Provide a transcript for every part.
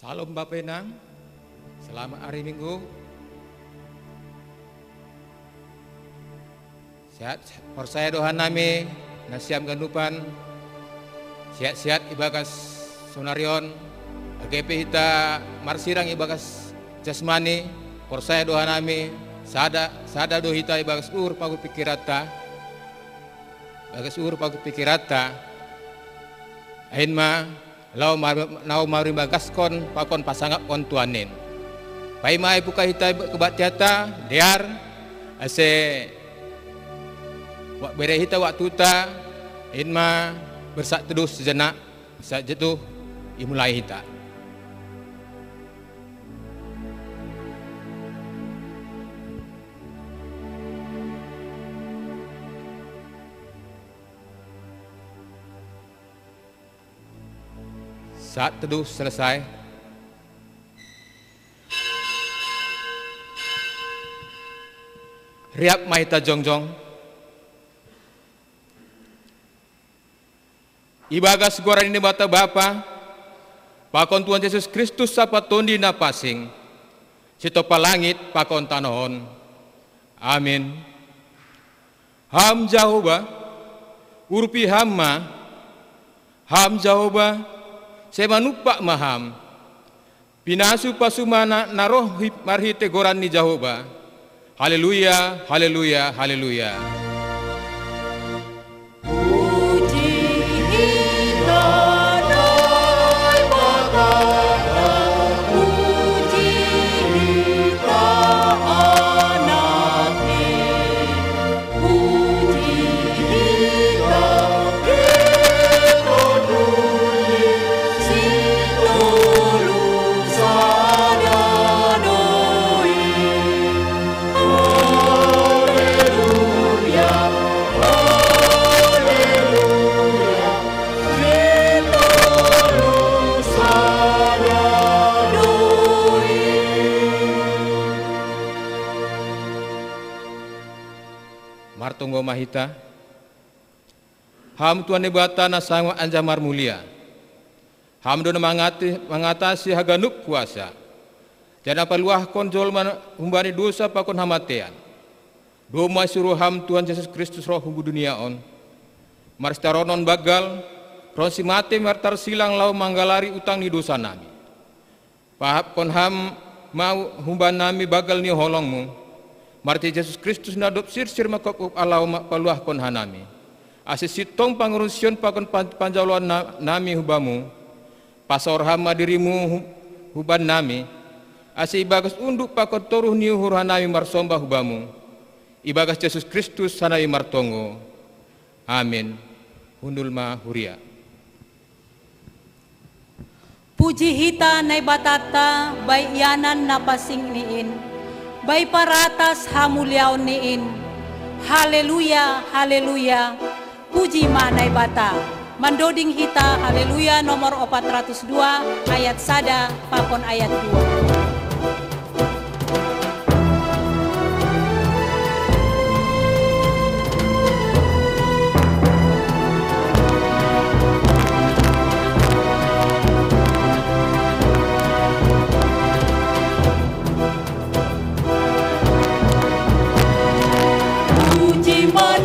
Salam Bapenang, selamat hari Minggu. Sehat, persaya dohan nami, nasiam ganupan, sehat-sehat ibagas sonarion, AGP hita marsirang ibagas jasmani, persaya dohan nami, sada do hita ibagas pagu pikirata, bagas pagu pikirata, ahinma, lau mari bagaskon pakon pasangap kon tuanin. Pai mai buka hita kebat tiata, diar, ase wak bere hita waktu ta inma bersak teduh sejenak saat jatuh imulai hita. Saat teduh selesai, riap mahita jongjong, ibagas goran ini bata bapa, pakon Tuhan Yesus Kristus sapa tondi na pasing, sitopa langit pakon tanohon. Amin. Ham Jehovah, urpi hamma, ham Jehovah, semanupak maham, pinasu pasumana naroh marhite goran ni Jehovah. Haleluya, haleluya, haleluya. Martunggo mahita, ham Tuhan nebata na sangwa anjamar mulia, ham dona mengatasi haganuk kuasa, jana paluah konjol humbani dosa pakon hamatean, doma suruh ham Tuhan Yesus Kristus roh hubu dunia on, marstaronon bagal, ronsi mate martar silang lau manggalari utang ni dosa nami, pahap kon ham mau humban nami bagal ni holongmu, Marti Yesus Kristus nadop sir makok alau paluah kon hanami. Ase sitong pangurusion pakon panjaulan nami hubamu. Pasor hama dirimu huban nami. Ase ibagas unduk pakon toruh niu hurhanami marsomba hubamu. Ibagas Yesus Kristus sanai martongo. Amin. Hundulma huria. Puji hita nai batata bai yanan napasing niin. Bai paratas hamuliaon niin. Haleluya, haleluya. Puji manai bata. Mandoding hita, haleluya nomor 402 ayat sada pakon ayat 2. Bye.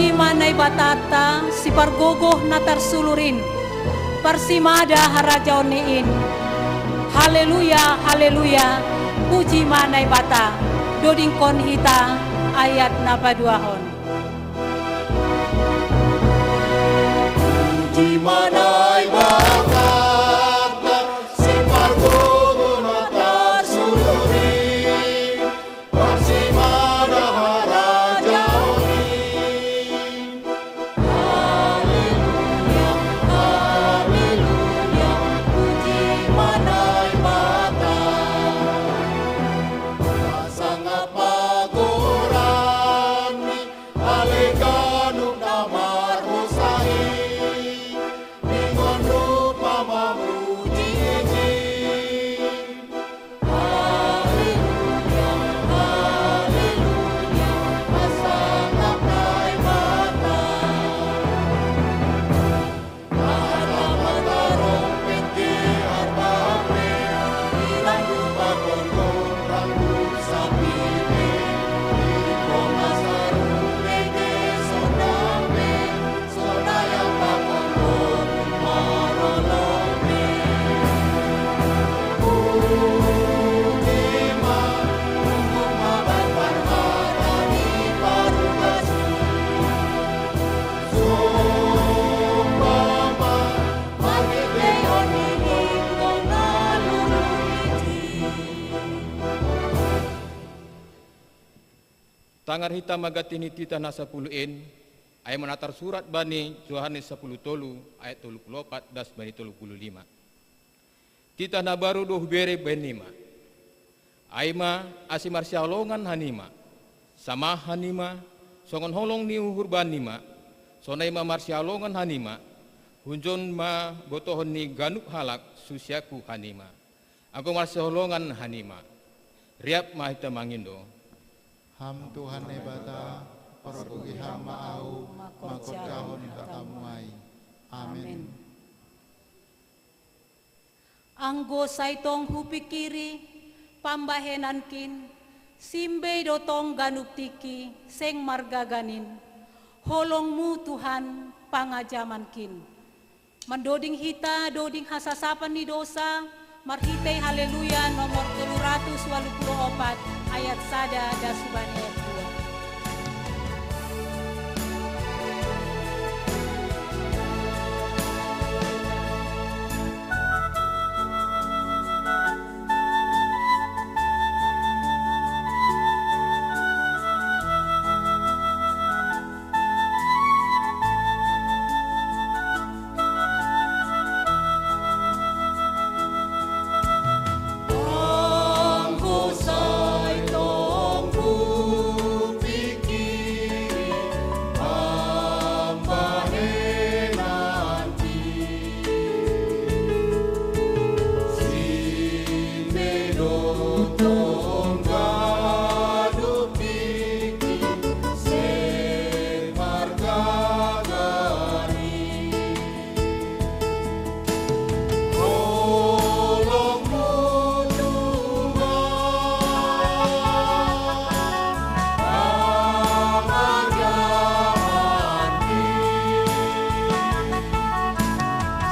puji manay batata, si pargogoh na tarsulurin, parsimada harajaon niin. Haleluya, haleluya, puji manay bata, doding kon hita, ayat na paduahon. Puji manay bata, si pargogo na tarsulurin, parsimada harajaonin. Haleluya, haleluya, puji manay bata. Sangat pagorani, aleganuk na marhusai, ningon rupa mamuji-ji. Haleluya, haleluya, sangat nay bata. Mata rompet di arbape, ilang rupa kondong ranggu sapine, iriko masarune ke sondape, sondaya pakondong marolone. Putima, munggung mabat parharani parugasi, sumpama magiteon ingong naluluiti. Tangar hita magatini tita nasa puluin, ay menatar surat bani Yohanes 10 tolu ayat 34 das bani 35. Tita na baru doh bere benima. Aima asimar sialongan hanima, sama hanima, songon holong ni uhur banima, sonai ma marsialongan hanima, hunjon ma botohon ni ganuk halak susiaku hanima. Aku marsialongan hanima, riap mahita mangindo. Ham Tuhan nebata, perpugi ham maau, makotjahon tatamuai. Amin. Anggo saitong hupikiri, pambahenankin, simbe dotong ganuk tiki, seng margaganin, holongmu Tuhan pangajamankin. Mendoding hita, doding hasasapan ni dosa, marhitei haleluya nomor 384 ayat sada dasuban ayat 2. Anggo saitong hupikiri, pambahenanki, simbe dotong ganuk tiki, seng margagani. Holongmu Tuhan, pangajamanki,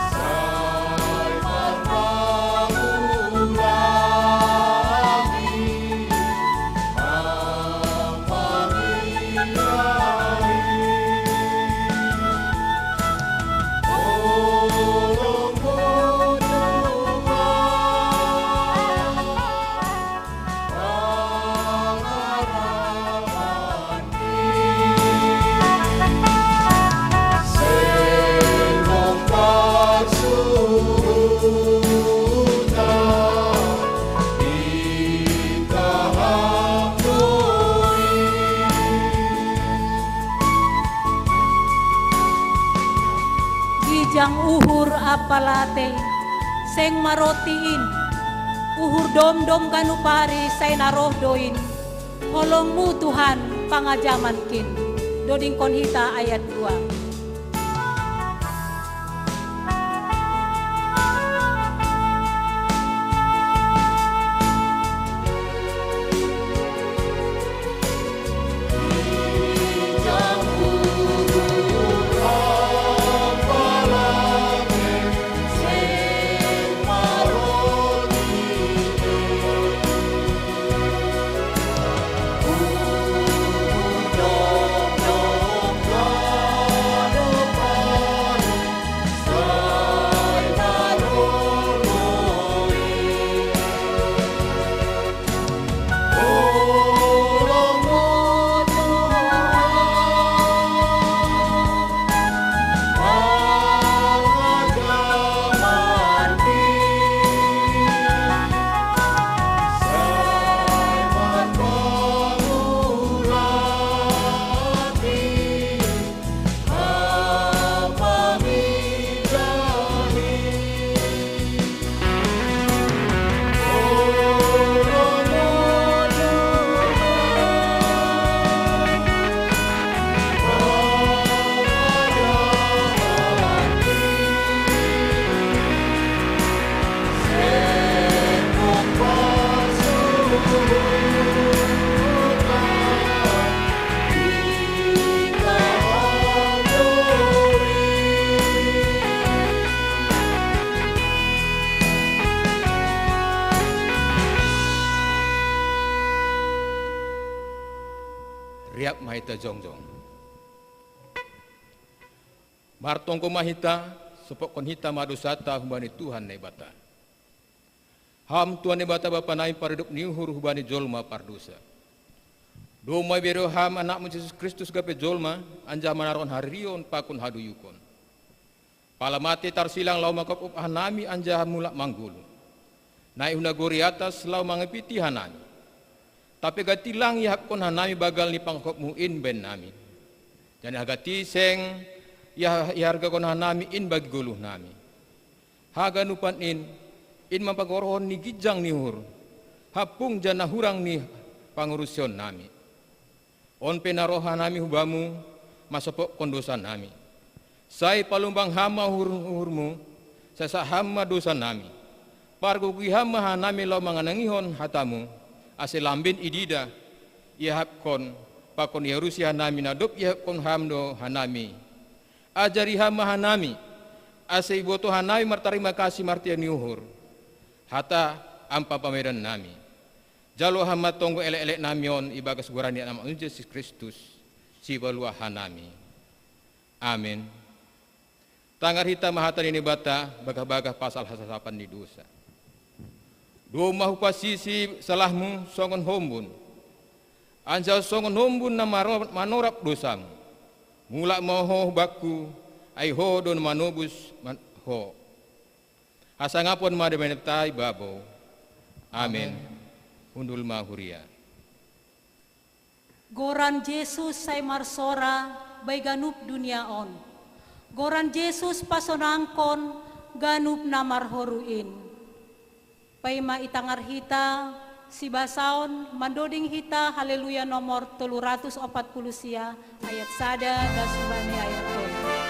sai parpamulangi, pampangilani. Holongmu Gijang uhur apalate, seng marotiin, uhur dom-dom ganupari say narohdoin, holongmu Tuhan pangajamankin. Doding konhita ayat 2. Jauh kita jongjong. Martong mahita sepok kon hita madosata hubani Tuhan ne bata. Ham Tuhan ne bata bapa nai paredup niuhur hubani jolma pardosa. Domai bero ham anak Yesus Kristus gape jolma anja manaron harion pakun haduyukon. Palamati tarsilang lau makop hanami anja mulak manggulu. Nai una gori atas lau mangepiti hanami. Tapi gatilang yakon hanami bagal ni pangkop muin ben nami. Jadi agati seng ya harga kon hanami in bagi guluh nami. Haga nupan in mapagorohon ni gijang nihur. Hapung jana hurang ni pangurusion nami. On penaroha nami hubamu masopok kondosan nami. Sai palumbang hama hurmu sasa hama dosa nami. Pargugi hama hanami lau manganangihon hatamu. Ase lambin idida ia hakon pakon Yerusia hanami nadop ia hakon hamdo hanami. Ajari hama hanami ase iboto hanami martarima kasih martia niuhur. Hata ampa pameran nami. Jalo hama tonggo elek-elek namion ibagas gurani nama Yesus Kristus si balua hanami. Amin. Tangar hita mahatan ini bata bagah-bagah pasal hasasapan di dosa. Doma hupasisi salahmu songon hombun. Anja songon hombun na manorap dosamu. Mula moho baku ai ho don manobus ho. Asangapon mademenetai babo. Amin. Undul mahuria. Goran Yesus say marsora bay ganup duniaon. Goran Yesus pasonangkon ganup na marhoruin. Paima itangar hita si basaon mandoding hita haleluya nomor 340 sia ayat sada dasubane ayat 7.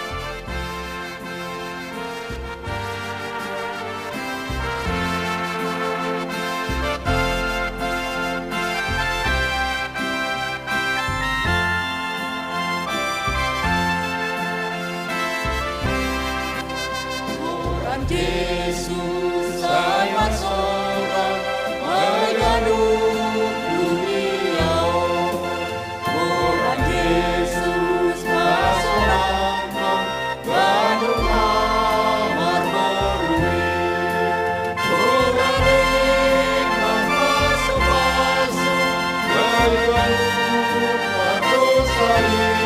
Yesus ay marsora maganup dunia. Orang Yesus pasonangkon ganup amar morui. Orang iman paso-paso ganup padosai.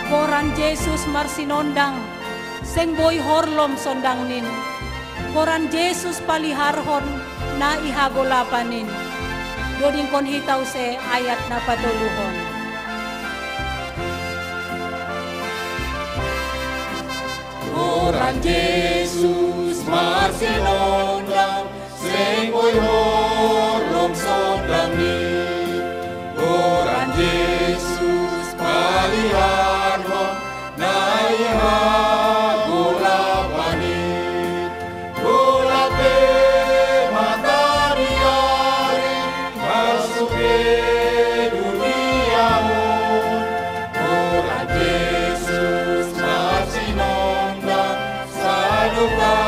Koran Yesus marsinondang seng boy horlom sondang nin. Koran Yesus paliharhon na ihagolapanin. Doding kon hitaw se ayat na patuluhon. Koran Yesus marsinondang seng boy horlom sondang nin. Koran Yesus paliharhon na ihagolapanin. Golape matahari masuk ke dunia. Koran Yesus marsinondang saduka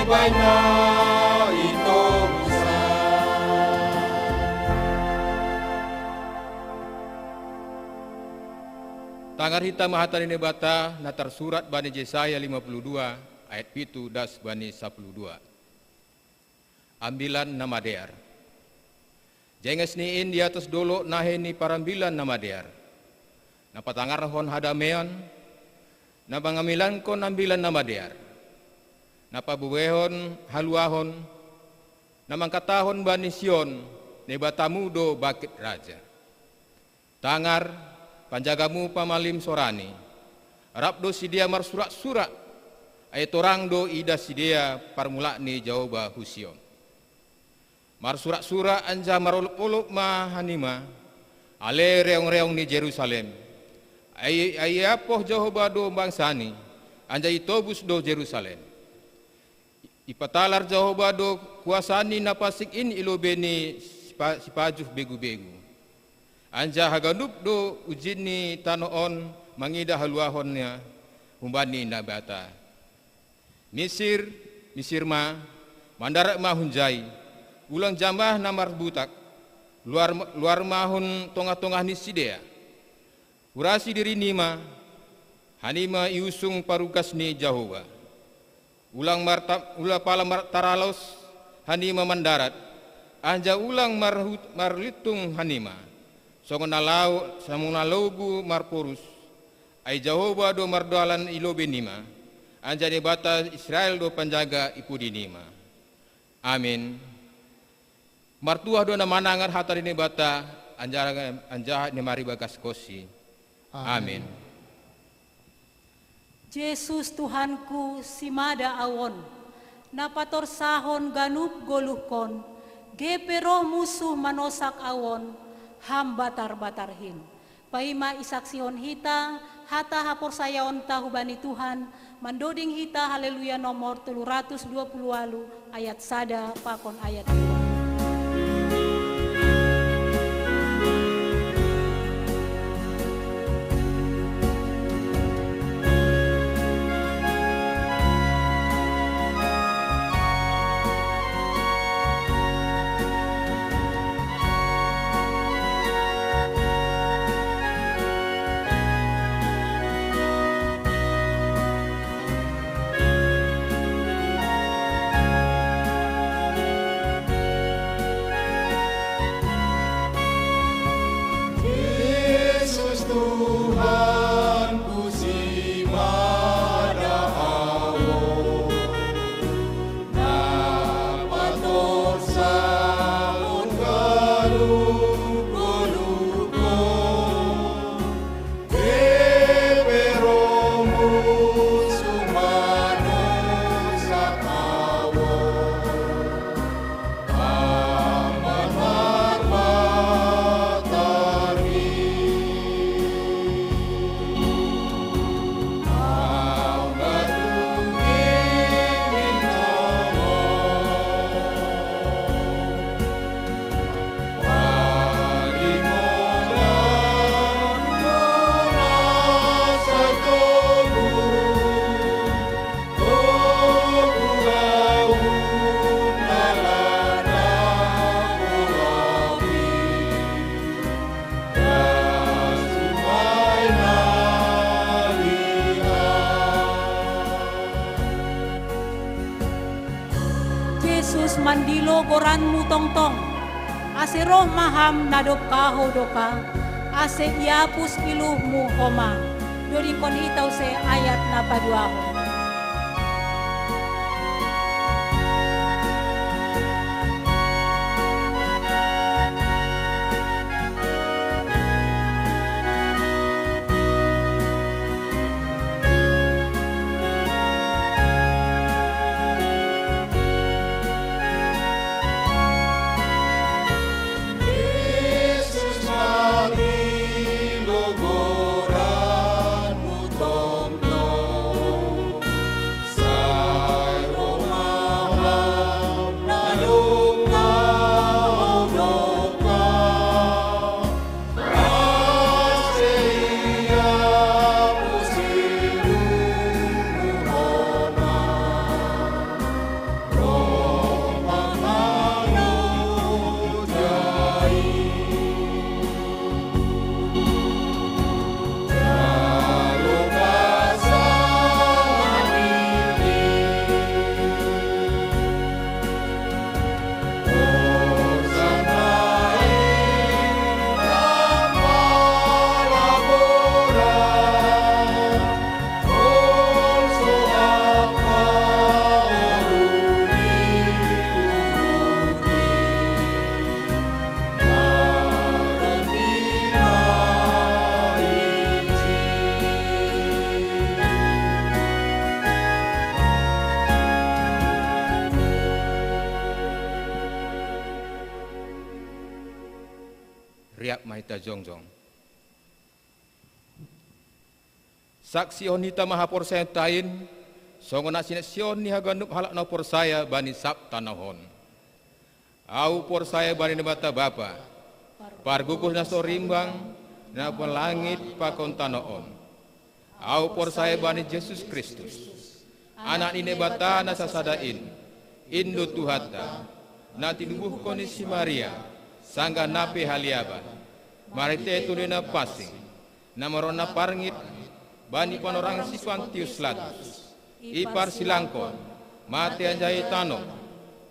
baina ito busa. Tangar hitam mahatan ini bata na tersurat bani Yesaya 52 ayat 7 das bani 12. Ambilan nama dear. Jenges niin di atas dolo naheni parambilan nama dear. Na patangarhon hadameon, na pangamilan ko nambilan nama dear. Na pabuwehon haluahon, na mangkatahon bani Sion, ne batamudo bakit raja. Tangar, panjagamu pamalim sorani, rabdo sidia mar surak-surak, ayat orang do ida sidia parmula ni jawaba husion. Mar surak-surak anja marolok-olok ma hanima, ale reong-reong ni Jerusalem, ay apoh jawaba do bangsani, anja itobus do Jerusalem. Ipatalar jawaba do kuasani napasik in ilobeni sipajuh begu-begu. Anja haganup do ujini tanoon mangida haluahonnya humbani nabata. Misir ma mandarak ma hunjai ulang jambah namar butak luar mahun tongah-tongah ni sidea. Urasi diri nima hanima iusung parugas ni Jahoba. Ulang pala taralos hanima mandarat anja ulang marlitung hanima. Samuna lobu marporus ai Jahoba do mardoalan ilobenima anja de bata Israel do panjaga ipudinima. Amin. Martuah do na manangar hatari ni bata anja ni mari bagas kosi. Amin. Yesus Tuhanku simada awon, napator sahon ganup goluhkon, gepero musuh manosak awon, ham batar-batarhin. Pahima isaksihon hita, hata hapor sayaon tahubani Tuhan, mandoding hita haleluya nomor 320 ayat sada pakon ayat 2. Mandilo goranmu tongtong, ase roh maham nadop kaho doka, ase iapus iluhmu homa, dori kon hitau se ayat napaduaho. riap mahita jongjong. Saksi honita mahapor saya tain, songona sinet sion ni haganup halak na por saya bani sab tanahon. Au por saya bani nebata bapa, pargukus na sorimbang, na pelangit pakon tanoon. Au por saya bani Yesus Kristus, anak ini bata na sasadain, Indo Tuhata, na tinubuh kondisi Maria, sangga nape haliaban, marite tunina pasing, na marona parngit, bani panorang sifantius latus, ipar silangkon, mate anjai tano,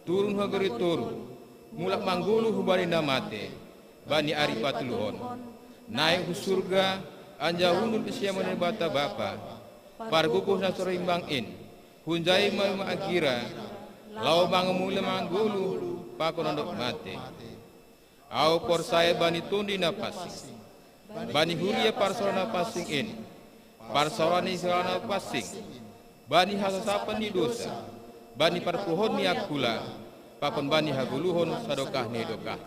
turun hageri turu, mulak manggulu hubari namate, bani aripatuluhon, naik ke surga, anja hunul isya menebata bapa, pargukuh na sorimbangin, hunjai magira, lau bangemule manggulu, pakonondok mate. Au por saya bani tundi na pasing, bani huria parsorana pasing in, parsorani sarana pasing, bani hasasapan ni dosa, bani parpuhon ni akula, pakon bani haguluhon sadokah ni dokah.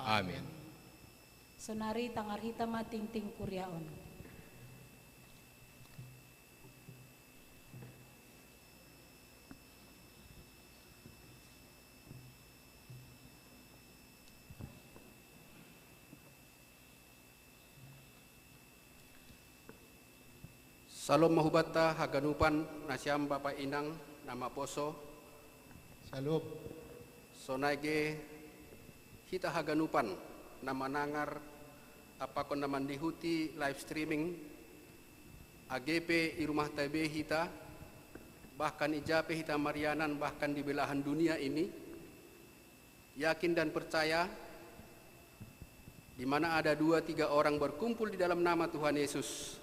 Amin. Sonari tangar hitam ting-ting kuryaon. Salom mahubata haganupan nasyam Bapak Inang nama poso. Salup. Sonaige kita haganupan nama nangar apakon naman dihuti live streaming AGP i rumah tabe hita bahkan ijape hita Marianan bahkan di belahan dunia ini yakin dan percaya di mana ada 2-3 orang berkumpul di dalam nama Tuhan Yesus,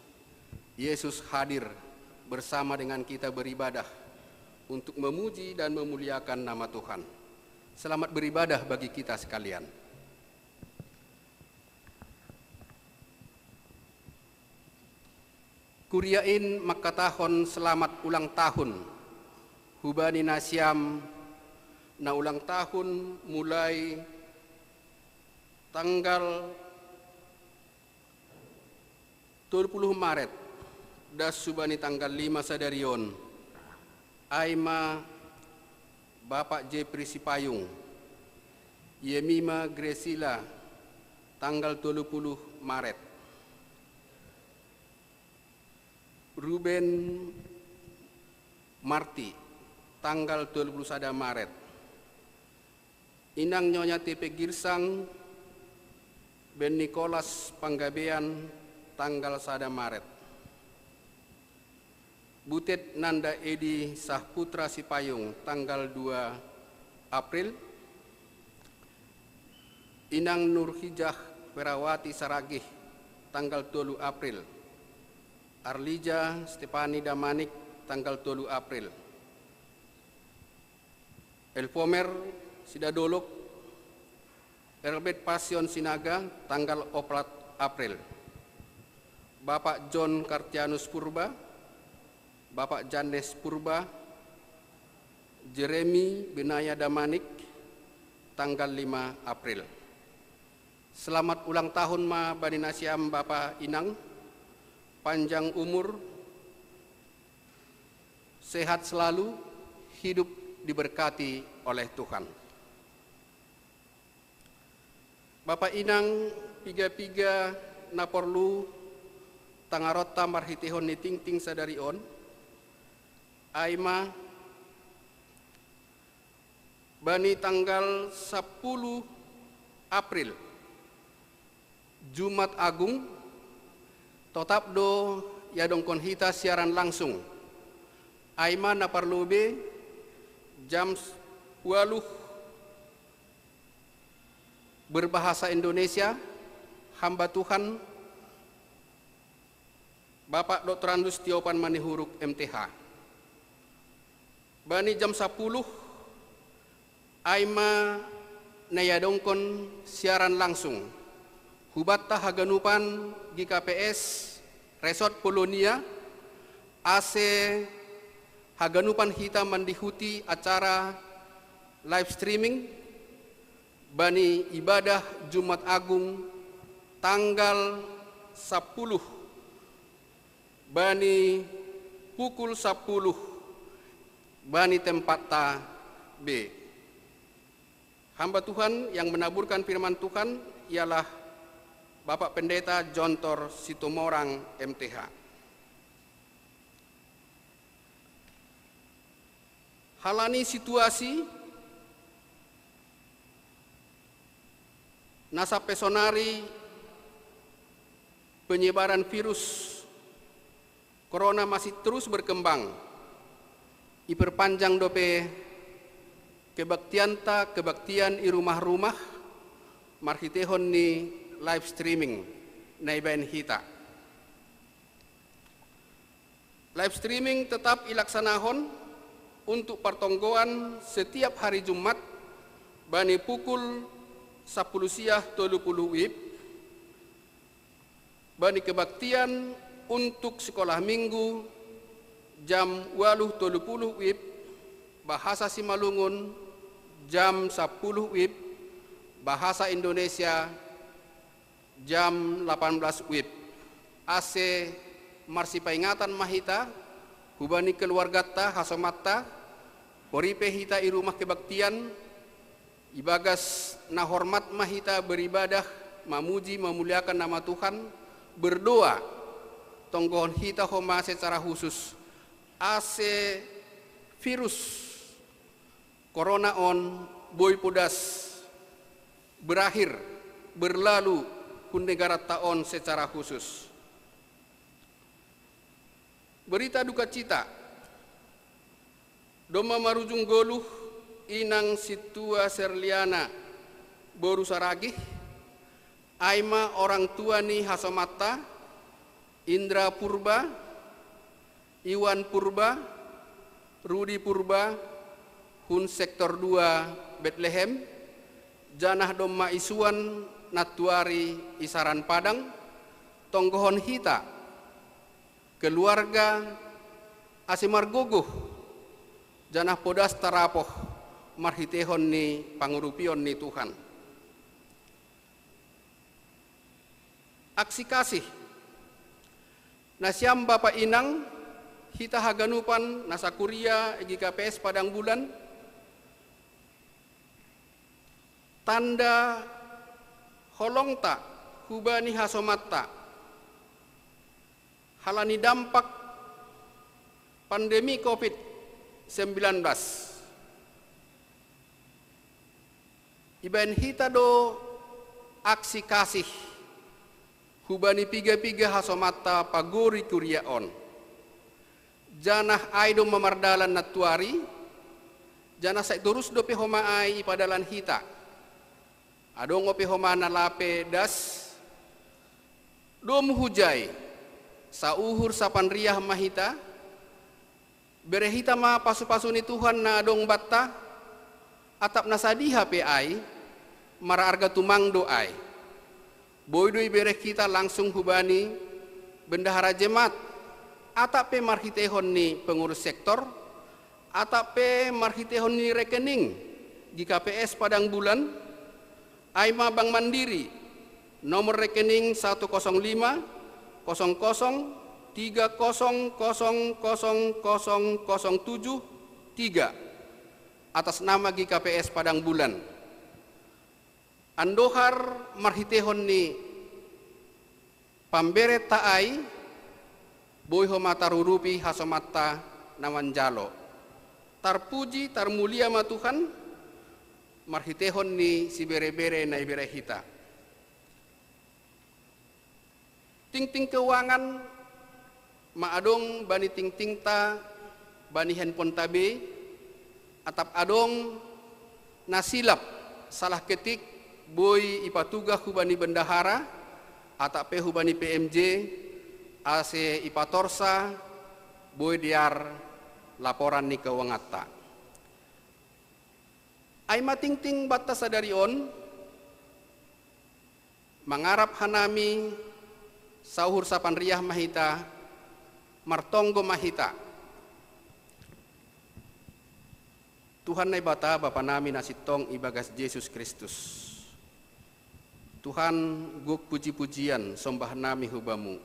Yesus hadir bersama dengan kita beribadah untuk memuji dan memuliakan nama Tuhan. Selamat beribadah bagi kita sekalian. Kuriain makatahon selamat ulang tahun hubani nasyam na ulang tahun mulai tanggal 20 Maret das subani tanggal 5 sadarion Aima Bapak J. Prisipayung Yemima Gresila tanggal 20 Maret Ruben Marti tanggal 21 Maret Inang Nyonya TP Girsang Ben Nicholas Panggabean tanggal 1 Maret Butet Nanda Edi Sahputra Sipayung tanggal 2 April Inang Nurhijah Perawati Saragih tanggal 2 April Arlija Stepani Damanik tanggal 2 April Elpomer Sidadolok Elbet Pasion Sinaga tanggal 4 April Bapak John Kartianus Purba Bapak Janes Purba Jeremy Benaya Damanik tanggal 5 April. Selamat ulang tahun ma Bani Nasyam Bapak Inang, panjang umur, sehat selalu, hidup diberkati oleh Tuhan. Bapak Inang piga-piga naporlu tangarota marhitihon ni ting-ting sadarion, Aima Bani tanggal 10 April Jumat Agung tetap do yadongkon hita siaran langsung Aima naparlube jam 10 berbahasa Indonesia hamba Tuhan Bapak Dr. Andus Tiopan Manihuruk MTH. Bani jam 10 Aima nayadongkon siaran langsung Hubatta haganupan GKPS Resort Polonia AC haganupan hita mandihuti acara live streaming bani ibadah Jumat Agung tanggal 10 bani pukul 10 bani tempat ta B. Hamba Tuhan yang menaburkan firman Tuhan ialah Bapak Pendeta Jontor Situmorang MTH. Halani situasi nasa pesonari penyebaran virus corona masih terus berkembang. Iperpanjang dope kebaktian i rumah-rumah marhitehon ni live streaming na ibaen hita. Live streaming tetap ilaksanahon untuk pertonggoan setiap hari Jumat bani pukul 10 siang 30 WIB, bani kebaktian untuk sekolah minggu jam 8.30 WIB, bahasa Simalungun jam 10 WIB, bahasa Indonesia jam 18 WIB. AC marsi peringatan mahita hubani keluargata hasomata poripe hita i rumah kebaktian ibagas na hormat mahita beribadah mamuji memuliakan nama Tuhan, berdoa tonggohon hita homa secara khusus ase virus corona on boy pudas berakhir berlalu kun negara taon secara khusus. Berita duka cita doma marujung goluh inang situa serliana boru saragih aima orang tua ni hasomata Indra Purba, Iwan Purba, Rudi Purba, Hun Sektor 2 Bethlehem, Janah Doma Isuan Natuari Isaran Padang, Tonggohon Hita, keluarga Asimar Gogoh, Janah Podas Tarapoh, marhitehon ni pangurupion ni Tuhan. Aksi kasih Nasyam Bapak Inang hita haganupan nasa kuria egi KPS Padang Bulan tanda holongta hubani hasomatta halani dampak pandemi COVID-19 ibaen hita do aksi kasih hubani piga-piga hasomata pagori kuriaon. Janah aido memardalan natuari, janah sai terus dope homa ai padalan hita. Adong ope homa na lape das, dom hujai, sauhur sapan riah mahita, berehita ma pasu-pasu ni Tuhan na adong batta, atap nasadiha pe ai, mara arga tumang do ai. Boydoi bereh kita langsung hubani bendahara jemaat atape marhitehon ni pengurus sektor atape marhitehon ni rekening di KPS Padang Bulan Aima Bank Mandiri nomor rekening 105 00 30 00 007 atas nama GKPS Padang Bulan. Andohar marhitehon ni pamberet taai boy homata rurupi hasomata nawanjalo. Tarpuji tarmulia ma Tuhan marhitehon ni si bere-bere na ibere hita. Ting-ting keuangan maadong bani ting-ting ta bani handphone tabe atap adong nasilap salah ketik boy ipatuga hubani bendahara atape hubani PMJ ase ipatorsa boy diar laporan ni keuangata ay matingting batas sadarion mangarap hanami sauhur sapan riah mahita martonggo mahita Tuhan nai bata Bapa nami nasitong ibagas Yesus Kristus. Tuhan guk puji-pujian sombah nami hubamu.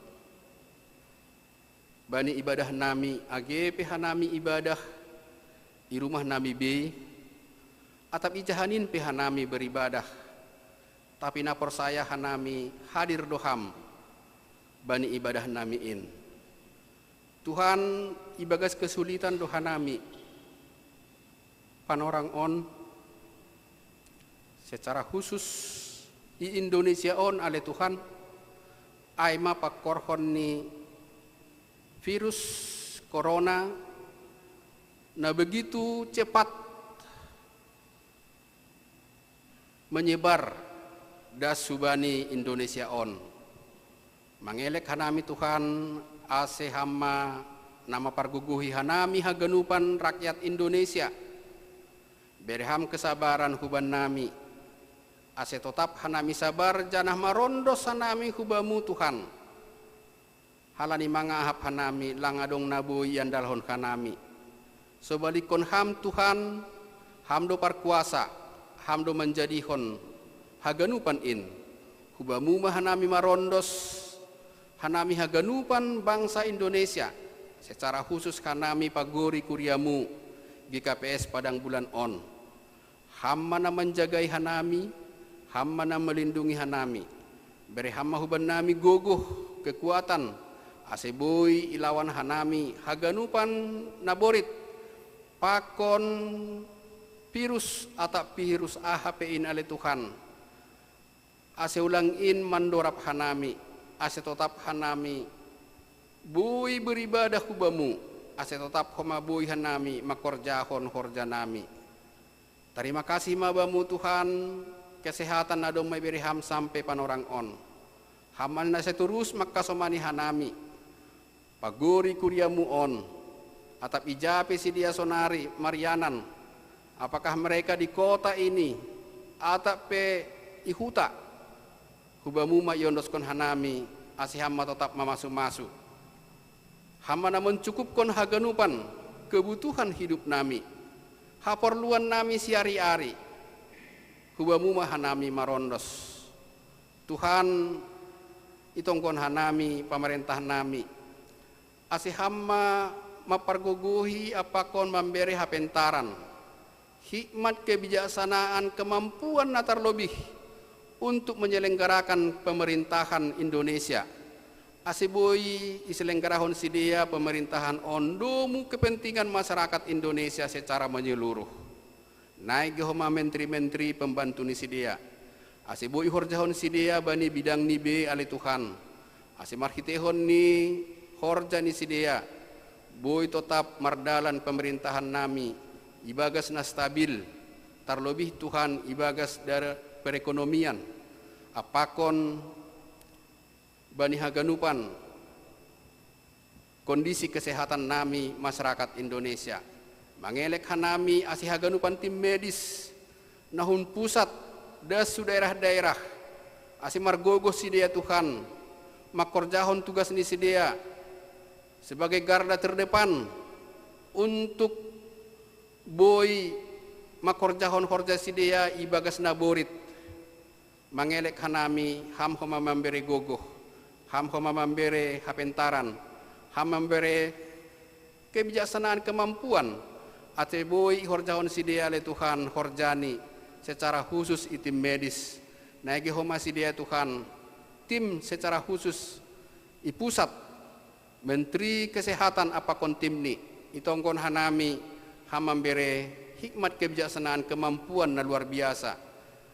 Bani ibadah nami agepe hanami ibadah di rumah nami be atap ijahanin pe hanami beribadah. Tapi napor saya hanami hadir doham bani ibadah nami in. Tuhan ibagas kesulitan doha nami panorang on secara khusus di Indonesia on ale Tuhan aima pakorhon ni virus corona na begitu cepat menyebar das subani Indonesia on. Mangelek hanami Tuhan ase hama nama parguguhi hanami haganupan rakyat Indonesia. Berham kesabaran huban nami ase tetap hanami sabar janah marondos hanami hubamu Tuhan. Halani mangahap hanami langadong nabui yandalhon hanami. Sobalikon ham Tuhan hamdo parkuasa hamdo menjadihon haganupan in. Hubamu hanami marondos hanami haganupan bangsa Indonesia. Secara khusus hanami pagori kuriamu GKPS Padang Bulan on. Hamma na menjagai hanami, hamma na melindungi hanami. Beri hamma huban nami gogoh kekuatan aseboy ilawan hanami haganupan naborit pakon virus atap virus AHP-in ale Tuhan. Ase ulang in mandorap hanami, ase tetap hanami bui beribadah hubamu, ase tetap homa bui hanami makorjahon horja nami. Terima kasih mabamu Tuhan, kesehatan adong may beriham sampai panorang on. Haman na seterus makasomani hanami, paguri kuriamu on, atap ijape si dia sonari Marianan, apakah mereka di kota ini, atap pe ihuta, hubamu ma yondoskon hanami, asihama tetap mamasu-masu. Hama na mencukupkan haganupan kebutuhan hidup nami. Haporluan nami siari-ari hubamu hanami marondos. Tuhan itongkon hanami pemerintah nami asihama maparguguhi apakon memberi hapentaran hikmat kebijaksanaan kemampuan natar lebih untuk menyelenggarakan pemerintahan Indonesia. Asiboi iselenggarahon sidia pemerintahan ondomu kepentingan masyarakat Indonesia secara menyeluruh. Naik gehoma menteri-menteri pembantu ni sidia. Asiboi horjahon sidia bani bidang nibe ale Tuhan. Asimarhitehon ni horja ni sidia. Boy tetap mardalan pemerintahan nami. Ibagas na stabil. Terlebih Tuhan ibagas dari perekonomian. Apakon bani haganupan kondisi kesehatan nami masyarakat Indonesia. Mangelek hanami asih haganupan tim medis nahun pusat dasu daerah-daerah asih margogo sidia Tuhan makorjahon tugas ni sidia sebagai garda terdepan untuk boy makorjahon horja sidia ibagas naborit. Mangelek hanami ham homa memberi gogoh, ham homa memberi hapentaran, ham memberi kebijaksanaan kemampuan ateboy horjahon sidia le Tuhan horjani secara khusus itim medis naigi homa sidia Tuhan tim secara khusus i pusat menteri kesehatan apakon tim ni itongkon hanami ham memberi hikmat kebijaksanaan kemampuan na luar biasa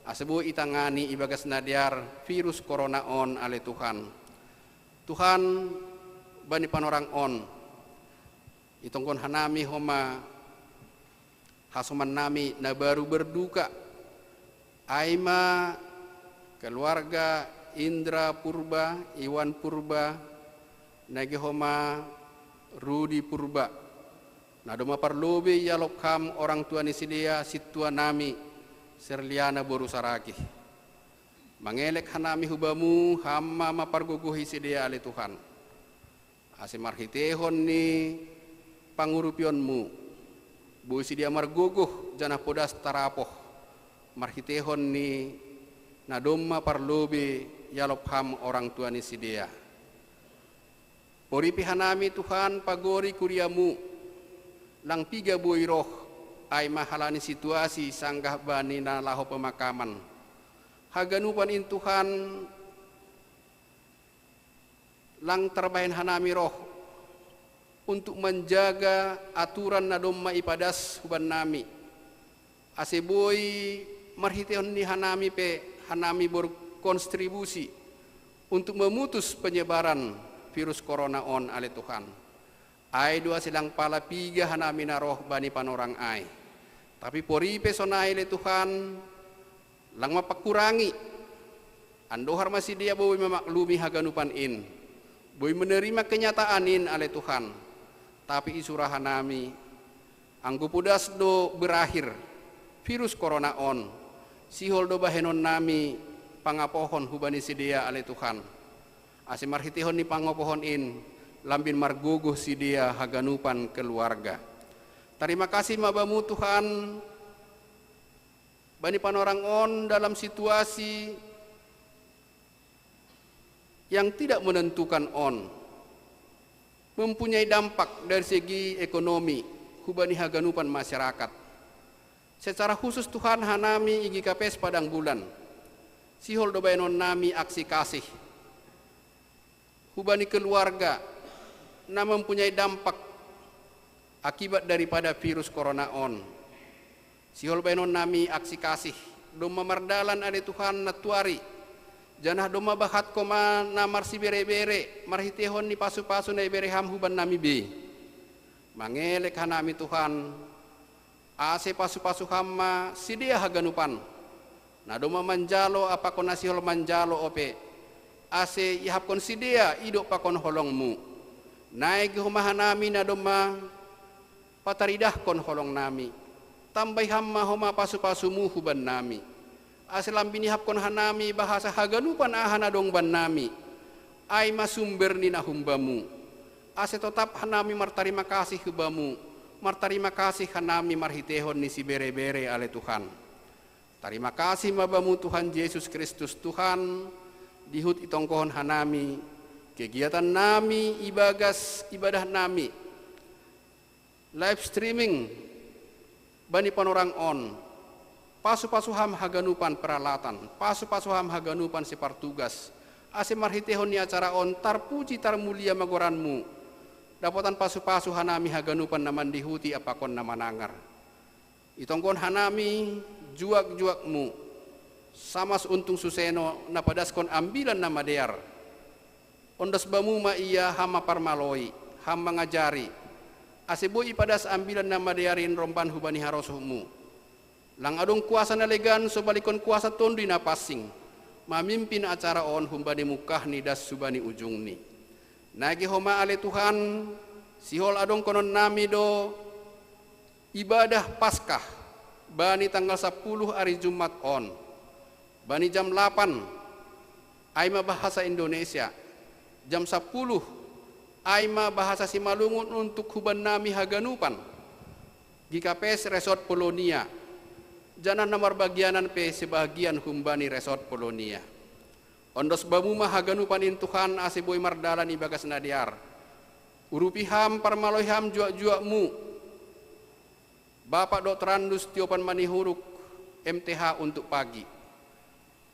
asebo itangani ibagas nadiar virus corona on ale Tuhan. Tuhan bani panorang on itongkon hanami homa hasuman nami na baru berduka aima keluarga Indra Purba, Iwan Purba, nagi homa Rudi Purba. Nadoma parlobe ya lokam orang tua ni sidia situa nami Serliana Boru Saraki. Mangelek hanami hubamu hama maparguguhi sidia ale Tuhan. Asemarhitehon ni pangurupionmu Bui sidia margogoh jana podas tarapoh marhitehon ni nadomma parlobe yalop ham orang tua ni sidia. Poripi hanami Tuhan pagori kuriamu lang piga bui roh ay mahalani situasi sanggah bani na laho pemakaman. Haganupan in Tuhan lang terbahin hanami roh untuk menjaga aturan na domma ipadas huban nami. Aseboy marhitehon ni hanami hanami berkontribusi untuk memutus penyebaran virus corona on ale Tuhan. Ai dua silang pala piga hanami na roh bani panorang ai. Tapi poripe sonai le Tuhan lang mapakurangi. Andohar masih dia boy memaklumi haganupan in. Boy menerima kenyataan in ale Tuhan. Tapi isurahan nami anggo pudas do berakhir virus corona on sihol do bahenon nami pangapohon hubani sidia ale Tuhan ase marhitihon ni pangapohon in lambin margogoh sidia haganupan keluarga. Terima kasih mabamu Tuhan bani panorang on dalam situasi yang tidak menentukan on mempunyai dampak dari segi ekonomi hubani haganupan masyarakat. Secara khusus Tuhan hanami igi kapes padang bulan. Sihol do baenon nami aksi kasih. Hubani keluarga na mempunyai dampak akibat daripada virus corona on. Sihol baenon nami aksi kasih. Do mamardalan ade Tuhan natuari. Janah doma bahat koma namar si bere-bere marhitehon ni pasu-pasu na ibere ham huban nami be. Mangelek hanami Tuhan ase pasu-pasu hamma sidia haganupan. Na doma manjalo apa kon nasihol manjalo ope. Ase ihapkon sidia idok pakon holongmu. Naik humah nami na doma pataridah kon holong nami. Tambah hamma homa pasu-pasumu huban nami. Aselam binihap kon hanami bahasa haganupan ahana dong ban nami ay masumber ni nahumbamu ase tetap hanami martarima kasih hubamu martarima kasih hanami marhitehon ni si bere-bere ale Tuhan. Terima kasih mabamu Tuhan Yesus Kristus Tuhan dihut itongkohon hanami kegiatan nami ibagas ibadah nami live streaming bani panorang on pasu-pasuham haganupan peralatan, pasu-pasuham haganupan separtugas. Ase marhitehon ni acara on tarpuji tarmulia magoranmu. Dapatan pasu-pasu hanami haganupan naman dihuti apakon namanangar. Itongkon hanami juak-juakmu. Samas untung suseno napadaskon ambilan nama dear. Ondas bamu ma iya hama parmaloi, hama ngajari. Ase boi padas ambilan nama dearin rompan hubani harosuhmu. Lang adong kuasa nalegan sobalikon kuasa tondi na passing mamimpin acara on humbani mukah ni das subani ujung ni nagi homa ale Tuhan sihol adong konon nami do ibadah Paskah bani tanggal 10 hari Jumat on bani jam 8 aima bahasa Indonesia jam 10 aima bahasa Simalungun untuk huban nami haganupan di KPS Resort Polonia. Jangan nomor bagianan pe sebagian humbani resort Polonia. Ondos bamu mah haganupan in Tuhan ase boy mardalan ibagas nadiar. Urupi ham parmaloi ham juak-juakmu. Bapak Dr. Andus Tiopan Manihuruk MTH untuk pagi.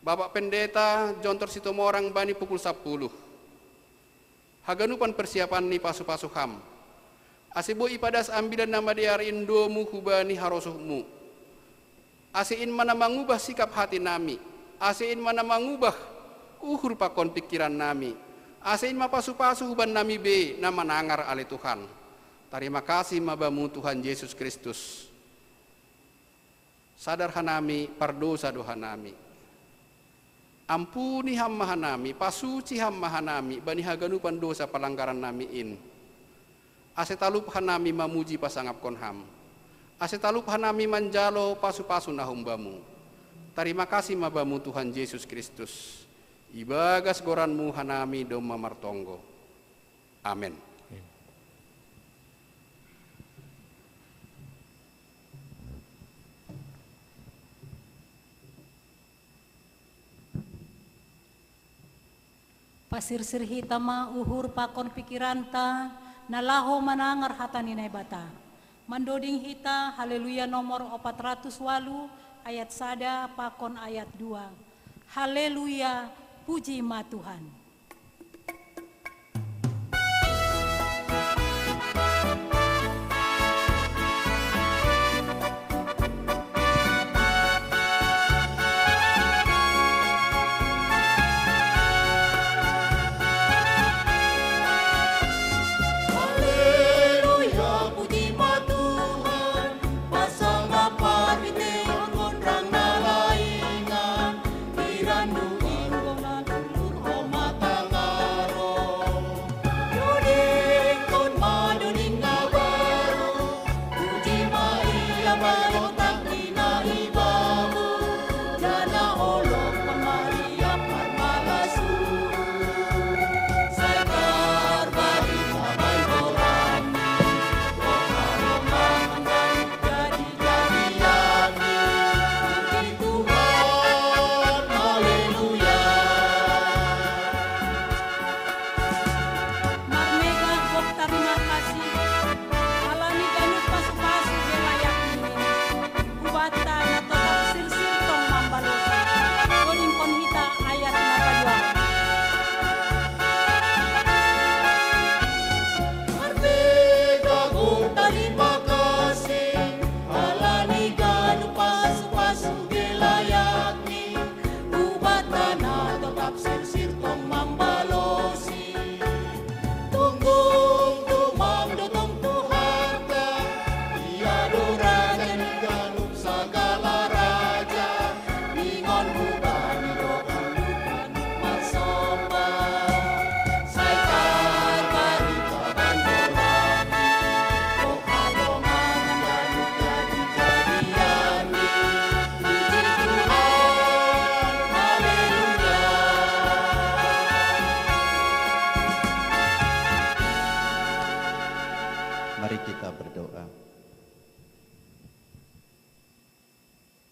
Bapak Pendeta Jontor Sitomorang bani pukul 10. Haganupan persiapan ni pasu-pasu ham. Ase boy ipadas ambilan nama diar indomu hubani harosuhmu. Asein mana mengubah sikap hati nami, asein mana mengubah uhur pakon pikiran nami, asein ma pasu-pasu huban nami be nama nangar ale Tuhan. Terima kasih mabamu Tuhan Yesus Kristus. Sadar hanami pardosa doha nami. Ampuni hamma hanami, pasuci hamma hanami, bani haganupan dosa pelanggaran nami in. Ase talup hanami mamuji pasangap kon ham. Ase talup hanami manjalo pasu-pasu nahumbamu. Terima kasih mabamu Tuhan Yesus Kristus. Ibagas goranmu hanami doma martonggo. Amin. Pasirsir hitama uhur pakon pikiranta, nalaho manangar hata ninay bata. Mandoding hita, haleluya nomor 408 ayat 1 pakon ayat 2. Haleluya, puji ma Tuhan.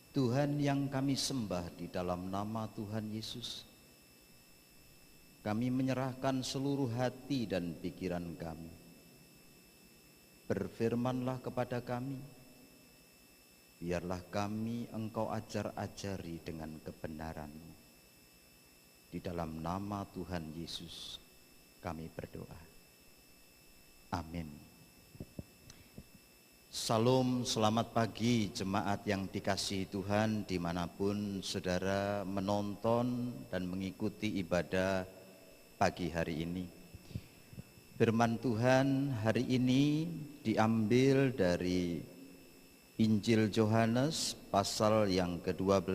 Tuhan yang kami sembah di dalam nama Tuhan Yesus, kami menyerahkan seluruh hati dan pikiran kami. Berfirmanlah kepada kami, biarlah kami Engkau ajar-ajari dengan kebenaran-Mu. Di dalam nama Tuhan Yesus kami berdoa. Amin. Salam, selamat pagi jemaat yang dikasihi Tuhan dimanapun saudara menonton dan mengikuti ibadah pagi hari ini. Firman Tuhan hari ini diambil dari Injil Yohanes pasal yang ke-12.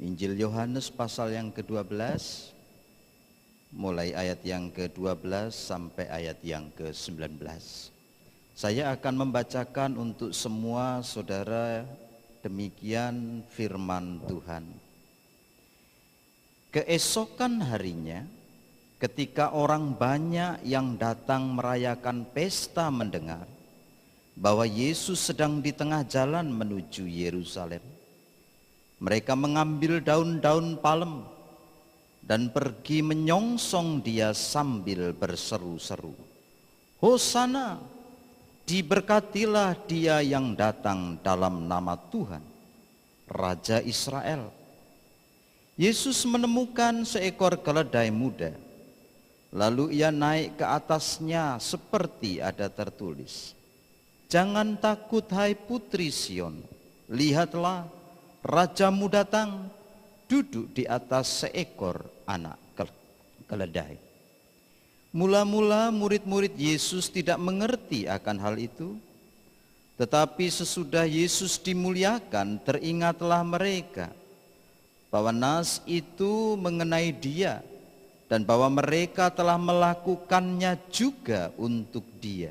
Injil Yohanes pasal yang ke-12 mulai ayat yang ke-12 sampai ayat yang ke-19. Saya akan membacakan untuk semua saudara demikian firman Tuhan. Keesokan harinya, ketika orang banyak yang datang merayakan pesta mendengar bahwa Yesus sedang di tengah jalan menuju Yerusalem, mereka mengambil daun-daun palem dan pergi menyongsong dia sambil berseru-seru, Hosana, diberkatilah dia yang datang dalam nama Tuhan, Raja Israel. Yesus menemukan seekor keledai muda, lalu ia naik ke atasnya seperti ada tertulis, jangan takut hai putri Sion, lihatlah Rajamu datang, duduk di atas seekor anak keledai. Mula-mula murid-murid Yesus tidak mengerti akan hal itu, tetapi sesudah Yesus dimuliakan teringatlah mereka bahwa nas itu mengenai dia dan bahwa mereka telah melakukannya juga untuk dia.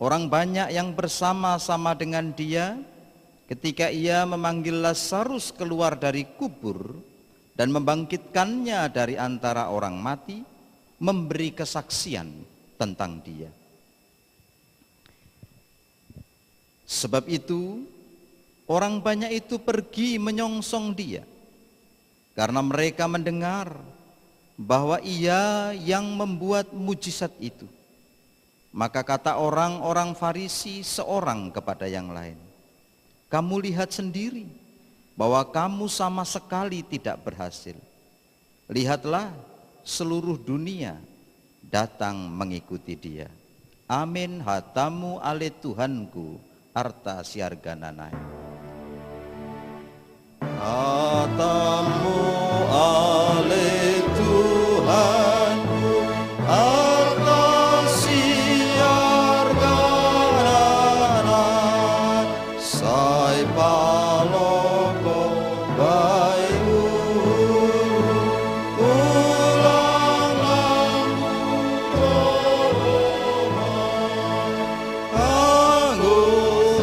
Orang banyak yang bersama-sama dengan dia ketika ia memanggil Lazarus keluar dari kubur dan membangkitkannya dari antara orang mati, memberi kesaksian tentang dia. Sebab itu orang banyak itu pergi menyongsong dia, karena mereka mendengar bahwa ia yang membuat mujizat itu. Maka kata orang-orang Farisi seorang kepada yang lain, kamu lihat sendiri bahwa kamu sama sekali tidak berhasil. Lihatlah, seluruh dunia datang mengikuti dia. Amin hatamu ale Tuhanku arta siargananai. Hatamu ale Tuhanku arta siargananai. Sai paloko bayu ulang anggo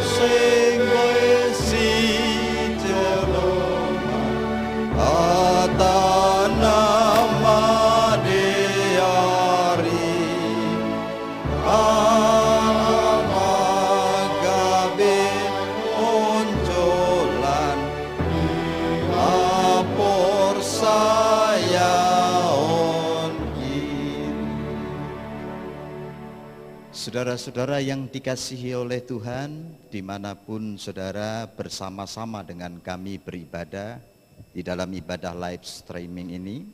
sing wesi celoma atana madeari amagabe onjolan apor saya Saudara-saudara yang dikasihi oleh Tuhan, dimanapun saudara bersama-sama dengan kami beribadah di dalam ibadah live streaming ini,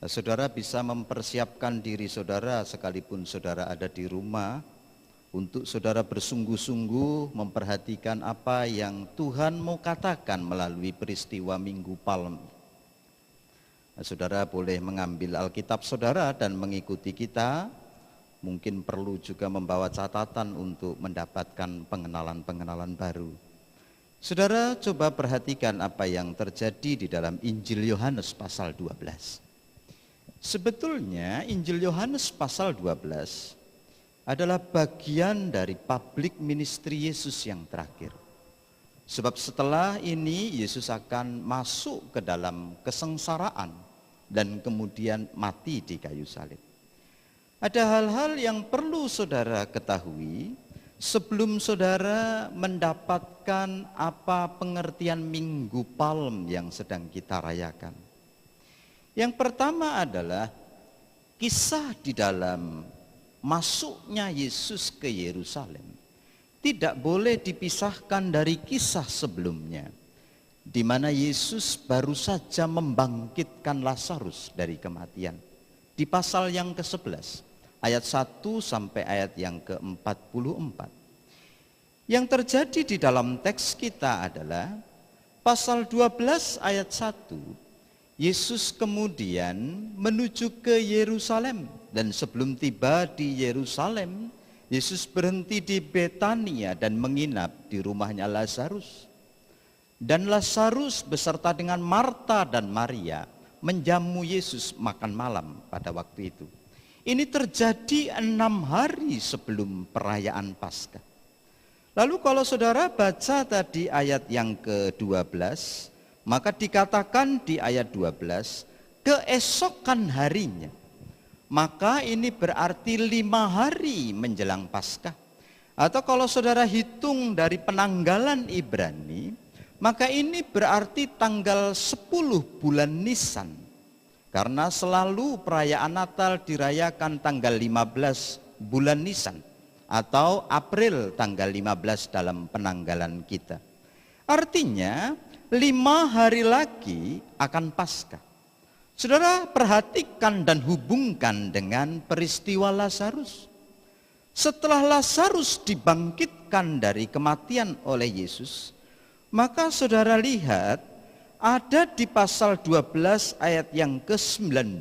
saudara bisa mempersiapkan diri saudara sekalipun saudara ada di rumah, untuk saudara bersungguh-sungguh memperhatikan apa yang Tuhan mau katakan melalui peristiwa Minggu Palem. Saudara boleh mengambil Alkitab saudara dan mengikuti kita. Mungkin perlu juga membawa catatan untuk mendapatkan pengenalan-pengenalan baru. Saudara coba perhatikan apa yang terjadi di dalam Injil Yohanes pasal 12. Sebetulnya Injil Yohanes pasal 12 adalah bagian dari public ministry Yesus yang terakhir. Sebab setelah ini Yesus akan masuk ke dalam kesengsaraan dan kemudian mati di kayu salib. Ada hal-hal yang perlu saudara ketahui sebelum saudara mendapatkan apa pengertian Minggu Palem yang sedang kita rayakan. Yang pertama adalah kisah di dalam masuknya Yesus ke Yerusalem tidak boleh dipisahkan dari kisah sebelumnya, di mana Yesus baru saja membangkitkan Lazarus dari kematian. Di pasal yang ke-11, ayat 1 sampai ayat yang ke-44. Yang terjadi di dalam teks kita adalah pasal 12 ayat 1, Yesus kemudian menuju ke Yerusalem, dan sebelum tiba di Yerusalem, Yesus berhenti di Betania dan menginap di rumahnya Lazarus. Dan Lazarus beserta dengan Marta dan Maria menjamu Yesus makan malam pada waktu itu. Ini terjadi 6 hari sebelum perayaan Paskah. Lalu kalau saudara baca tadi ayat yang ke-12, maka dikatakan di ayat 12, keesokan harinya. Maka ini berarti 5 hari menjelang Paskah. Atau kalau saudara hitung dari penanggalan Ibrani, maka ini berarti tanggal 10 bulan Nisan. Karena selalu perayaan Natal dirayakan tanggal 15 bulan Nisan atau April tanggal 15 dalam penanggalan kita. Artinya 5 hari lagi akan Paskah. Saudara perhatikan dan hubungkan dengan peristiwa Lazarus. Setelah Lazarus dibangkitkan dari kematian oleh Yesus, maka saudara lihat ada di pasal 12 ayat yang ke-19.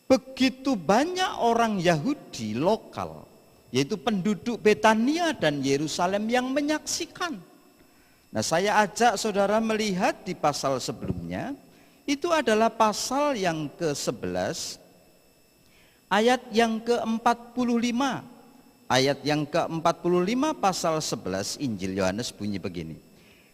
Begitu banyak orang Yahudi lokal, yaitu penduduk Betania dan Yerusalem yang menyaksikan. Nah, saya ajak saudara melihat di pasal sebelumnya, itu adalah pasal yang ke-11, ayat yang ke-45. Ayat yang ke-45 pasal 11 Injil Yohanes bunyi begini.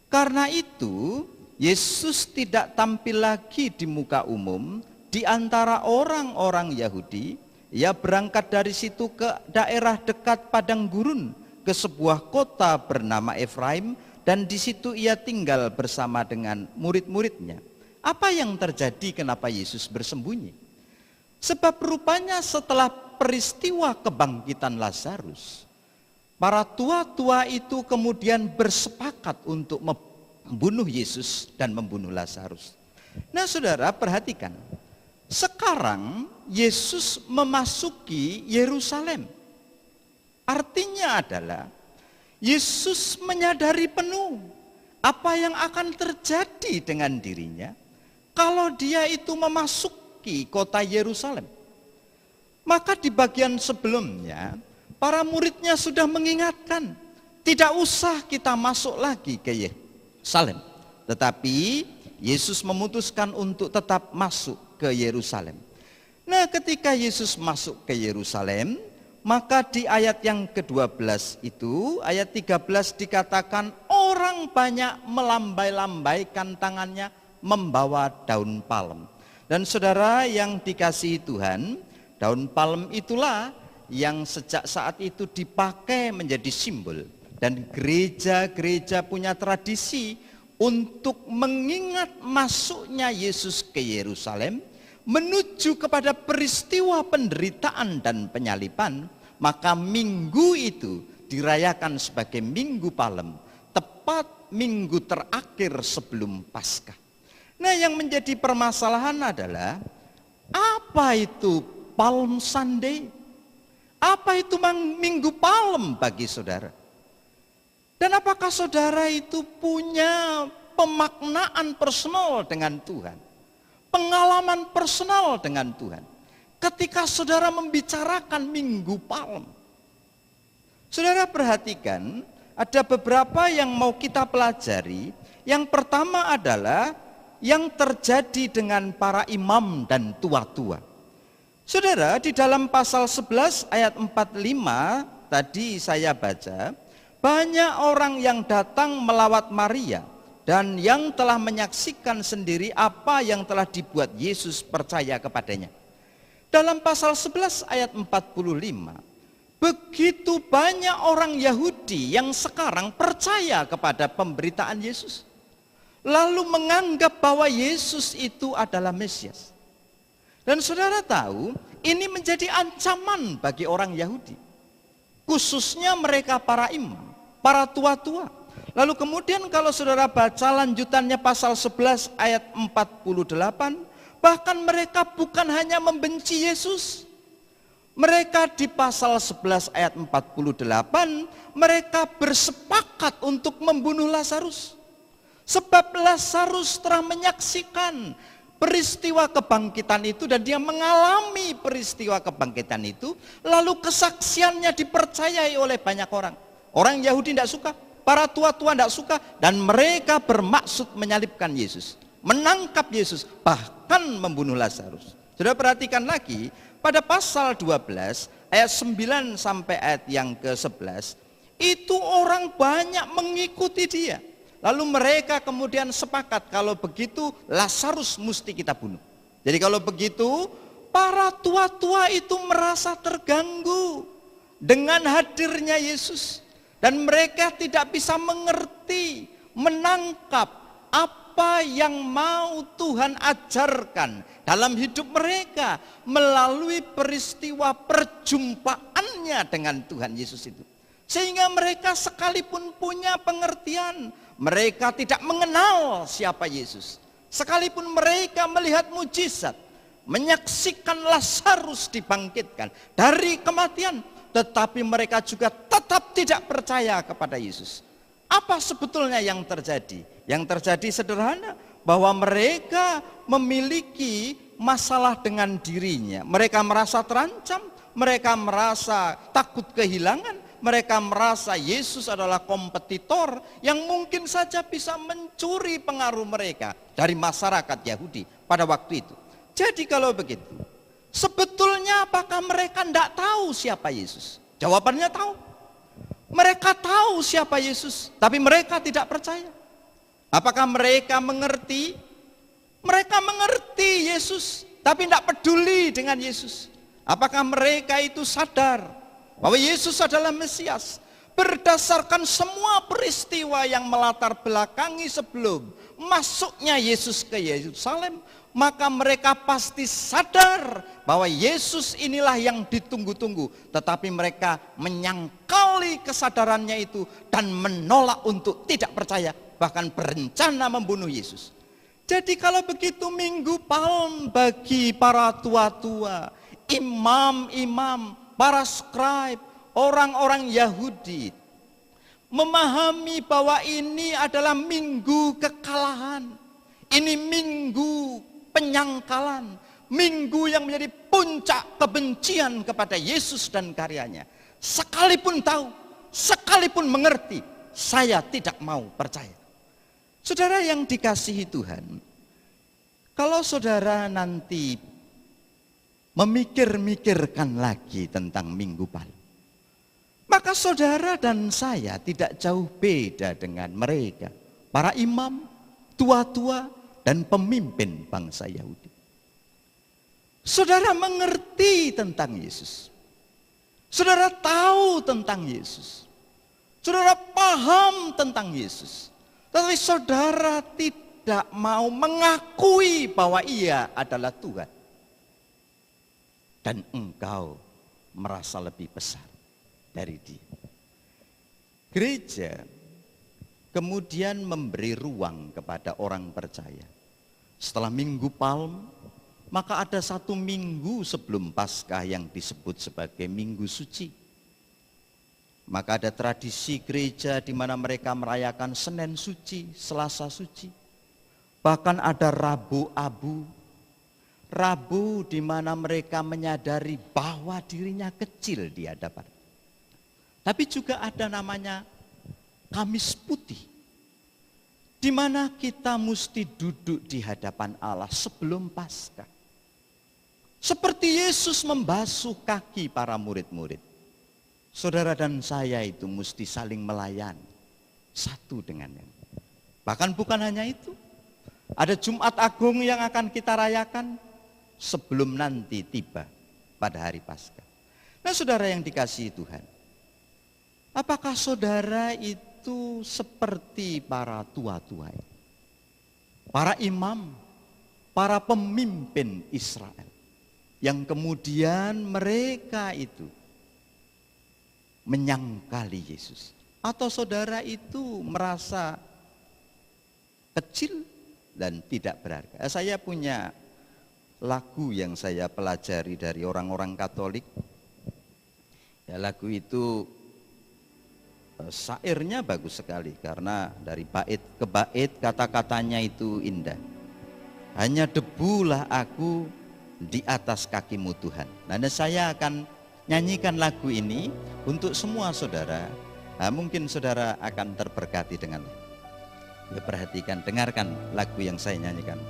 Karena itu Yesus tidak tampil lagi di muka umum di antara orang-orang Yahudi. Ia berangkat dari situ ke daerah dekat padang gurun, ke sebuah kota bernama Efraim, dan di situ ia tinggal bersama dengan murid-muridnya. Apa yang terjadi, kenapa Yesus bersembunyi? Sebab rupanya setelah peristiwa kebangkitan Lazarus, para tua-tua itu kemudian bersepakat untuk membunuh Yesus dan membunuh Lazarus. Nah, saudara, perhatikan. Sekarang Yesus memasuki Yerusalem. Artinya adalah Yesus menyadari penuh apa yang akan terjadi dengan dirinya kalau dia itu memasuki kota Yerusalem. Maka di bagian sebelumnya para muridnya sudah mengingatkan, tidak usah kita masuk lagi ke Yerusalem. Tetapi Yesus memutuskan untuk tetap masuk ke Yerusalem. Nah, ketika Yesus masuk ke Yerusalem, maka di ayat yang ke-12 itu, ayat 13 dikatakan orang banyak melambai-lambaikan tangannya membawa daun palem. Dan saudara yang dikasihi Tuhan, daun palem itulah yang sejak saat itu dipakai menjadi simbol. Dan gereja-gereja punya tradisi untuk mengingat masuknya Yesus ke Yerusalem, menuju kepada peristiwa penderitaan dan penyaliban, maka minggu itu dirayakan sebagai Minggu Palem, tepat minggu terakhir sebelum Paskah. Nah, yang menjadi permasalahan adalah, apa itu Palm Sunday? Apa itu Minggu Palem bagi saudara? Dan apakah saudara itu punya pemaknaan personal dengan Tuhan? Pengalaman personal dengan Tuhan ketika saudara membicarakan Minggu Palem? Saudara perhatikan, ada beberapa yang mau kita pelajari. Yang pertama adalah yang terjadi dengan para imam dan tua-tua. Saudara, di dalam pasal 11 ayat 45 tadi saya baca, banyak orang yang datang melawat Maria dan yang telah menyaksikan sendiri apa yang telah dibuat Yesus percaya kepadanya. Dalam pasal 11 ayat 45, begitu banyak orang Yahudi yang sekarang percaya kepada pemberitaan Yesus, lalu menganggap bahwa Yesus itu adalah Mesias. Dan saudara tahu, ini menjadi ancaman bagi orang Yahudi, khususnya mereka para imam, para tua-tua. Lalu kemudian kalau saudara baca lanjutannya pasal 11 ayat 48, bahkan mereka bukan hanya membenci Yesus. Mereka di pasal 11 ayat 48, mereka bersepakat untuk membunuh Lazarus. Sebab Lazarus telah menyaksikan peristiwa kebangkitan itu dan dia mengalami peristiwa kebangkitan itu, lalu kesaksiannya dipercayai oleh banyak orang. Orang Yahudi tidak suka, para tua-tua tidak suka, dan mereka bermaksud menyalibkan Yesus, menangkap Yesus, bahkan membunuh Lazarus. Sudah perhatikan lagi pada pasal 12 ayat 9 sampai ayat yang ke-11, itu orang banyak mengikuti dia. Lalu mereka kemudian sepakat, kalau begitu Lazarus mesti kita bunuh. Jadi kalau begitu, para tua-tua itu merasa terganggu dengan hadirnya Yesus. Dan mereka tidak bisa mengerti, menangkap apa yang mau Tuhan ajarkan dalam hidup mereka melalui peristiwa perjumpaannya dengan Tuhan Yesus itu. Sehingga mereka sekalipun punya pengertian, mereka tidak mengenal siapa Yesus. Sekalipun mereka melihat mujizat, menyaksikan Lazarus dibangkitkan dari kematian, tetapi mereka juga tetap tidak percaya kepada Yesus. Apa sebetulnya yang terjadi? Yang terjadi sederhana, bahwa mereka memiliki masalah dengan dirinya. Mereka merasa terancam, mereka merasa takut kehilangan, mereka merasa Yesus adalah kompetitor yang mungkin saja bisa mencuri pengaruh mereka dari masyarakat Yahudi pada waktu itu. Jadi kalau begitu, sebetulnya apakah mereka tidak tahu siapa Yesus? Jawabannya tahu. Mereka tahu siapa Yesus, tapi mereka tidak percaya. Apakah mereka mengerti? Mereka mengerti Yesus, tapi tidak peduli dengan Yesus. Apakah mereka itu sadar bahwa Yesus adalah Mesias, berdasarkan semua peristiwa yang melatar belakangi sebelum masuknya Yesus ke Yerusalem, maka mereka pasti sadar bahwa Yesus inilah yang ditunggu-tunggu. Tetapi mereka menyangkali kesadarannya itu dan menolak untuk tidak percaya, bahkan berencana membunuh Yesus. Jadi kalau begitu Minggu Palm bagi para tua-tua, imam-imam, para scribe, orang-orang Yahudi memahami bahwa ini adalah minggu kekalahan. Ini minggu penyangkalan, minggu yang menjadi puncak kebencian kepada Yesus dan karyanya. Sekalipun tahu, sekalipun mengerti, saya tidak mau percaya. Saudara yang dikasihi Tuhan, kalau saudara nanti memikir-mikirkan lagi tentang Minggu Palm, maka saudara dan saya tidak jauh beda dengan mereka, para imam, tua-tua, dan pemimpin bangsa Yahudi. Saudara mengerti tentang Yesus. Saudara tahu tentang Yesus. Saudara paham tentang Yesus. Tetapi saudara tidak mau mengakui bahwa ia adalah Tuhan. Dan engkau merasa lebih besar dari dia. Gereja kemudian memberi ruang kepada orang percaya. Setelah Minggu Palm, maka ada satu minggu sebelum Paskah yang disebut sebagai Minggu Suci. Maka ada tradisi gereja di mana mereka merayakan Senin Suci, Selasa Suci. Bahkan ada Rabu Abu. Rabu di mana mereka menyadari bahwa dirinya kecil di hadapan. Tapi juga ada namanya Kamis Putih, di mana kita mesti duduk di hadapan Allah sebelum Paskah. Seperti Yesus membasuh kaki para murid-murid. Saudara dan saya itu mesti saling melayani satu dengan yang lain. Bahkan bukan hanya itu, ada Jumat Agung yang akan kita rayakan sebelum nanti tiba pada hari Paskah. Nah saudara yang dikasihi Tuhan, apakah saudara itu seperti para tua-tua, para imam, para pemimpin Israel, yang kemudian mereka itu menyangkali Yesus? Atau saudara itu merasa kecil dan tidak berharga? Saya punya lagu yang saya pelajari dari orang-orang Katolik. Ya, lagu itu syairnya bagus sekali karena dari bait ke bait kata-katanya itu indah. Hanya debulah aku di atas kakimu Tuhan. Nah, saya akan nyanyikan lagu ini untuk semua saudara. Nah, mungkin saudara akan terberkati dengan ya, perhatikan, dengarkan lagu yang saya nyanyikan.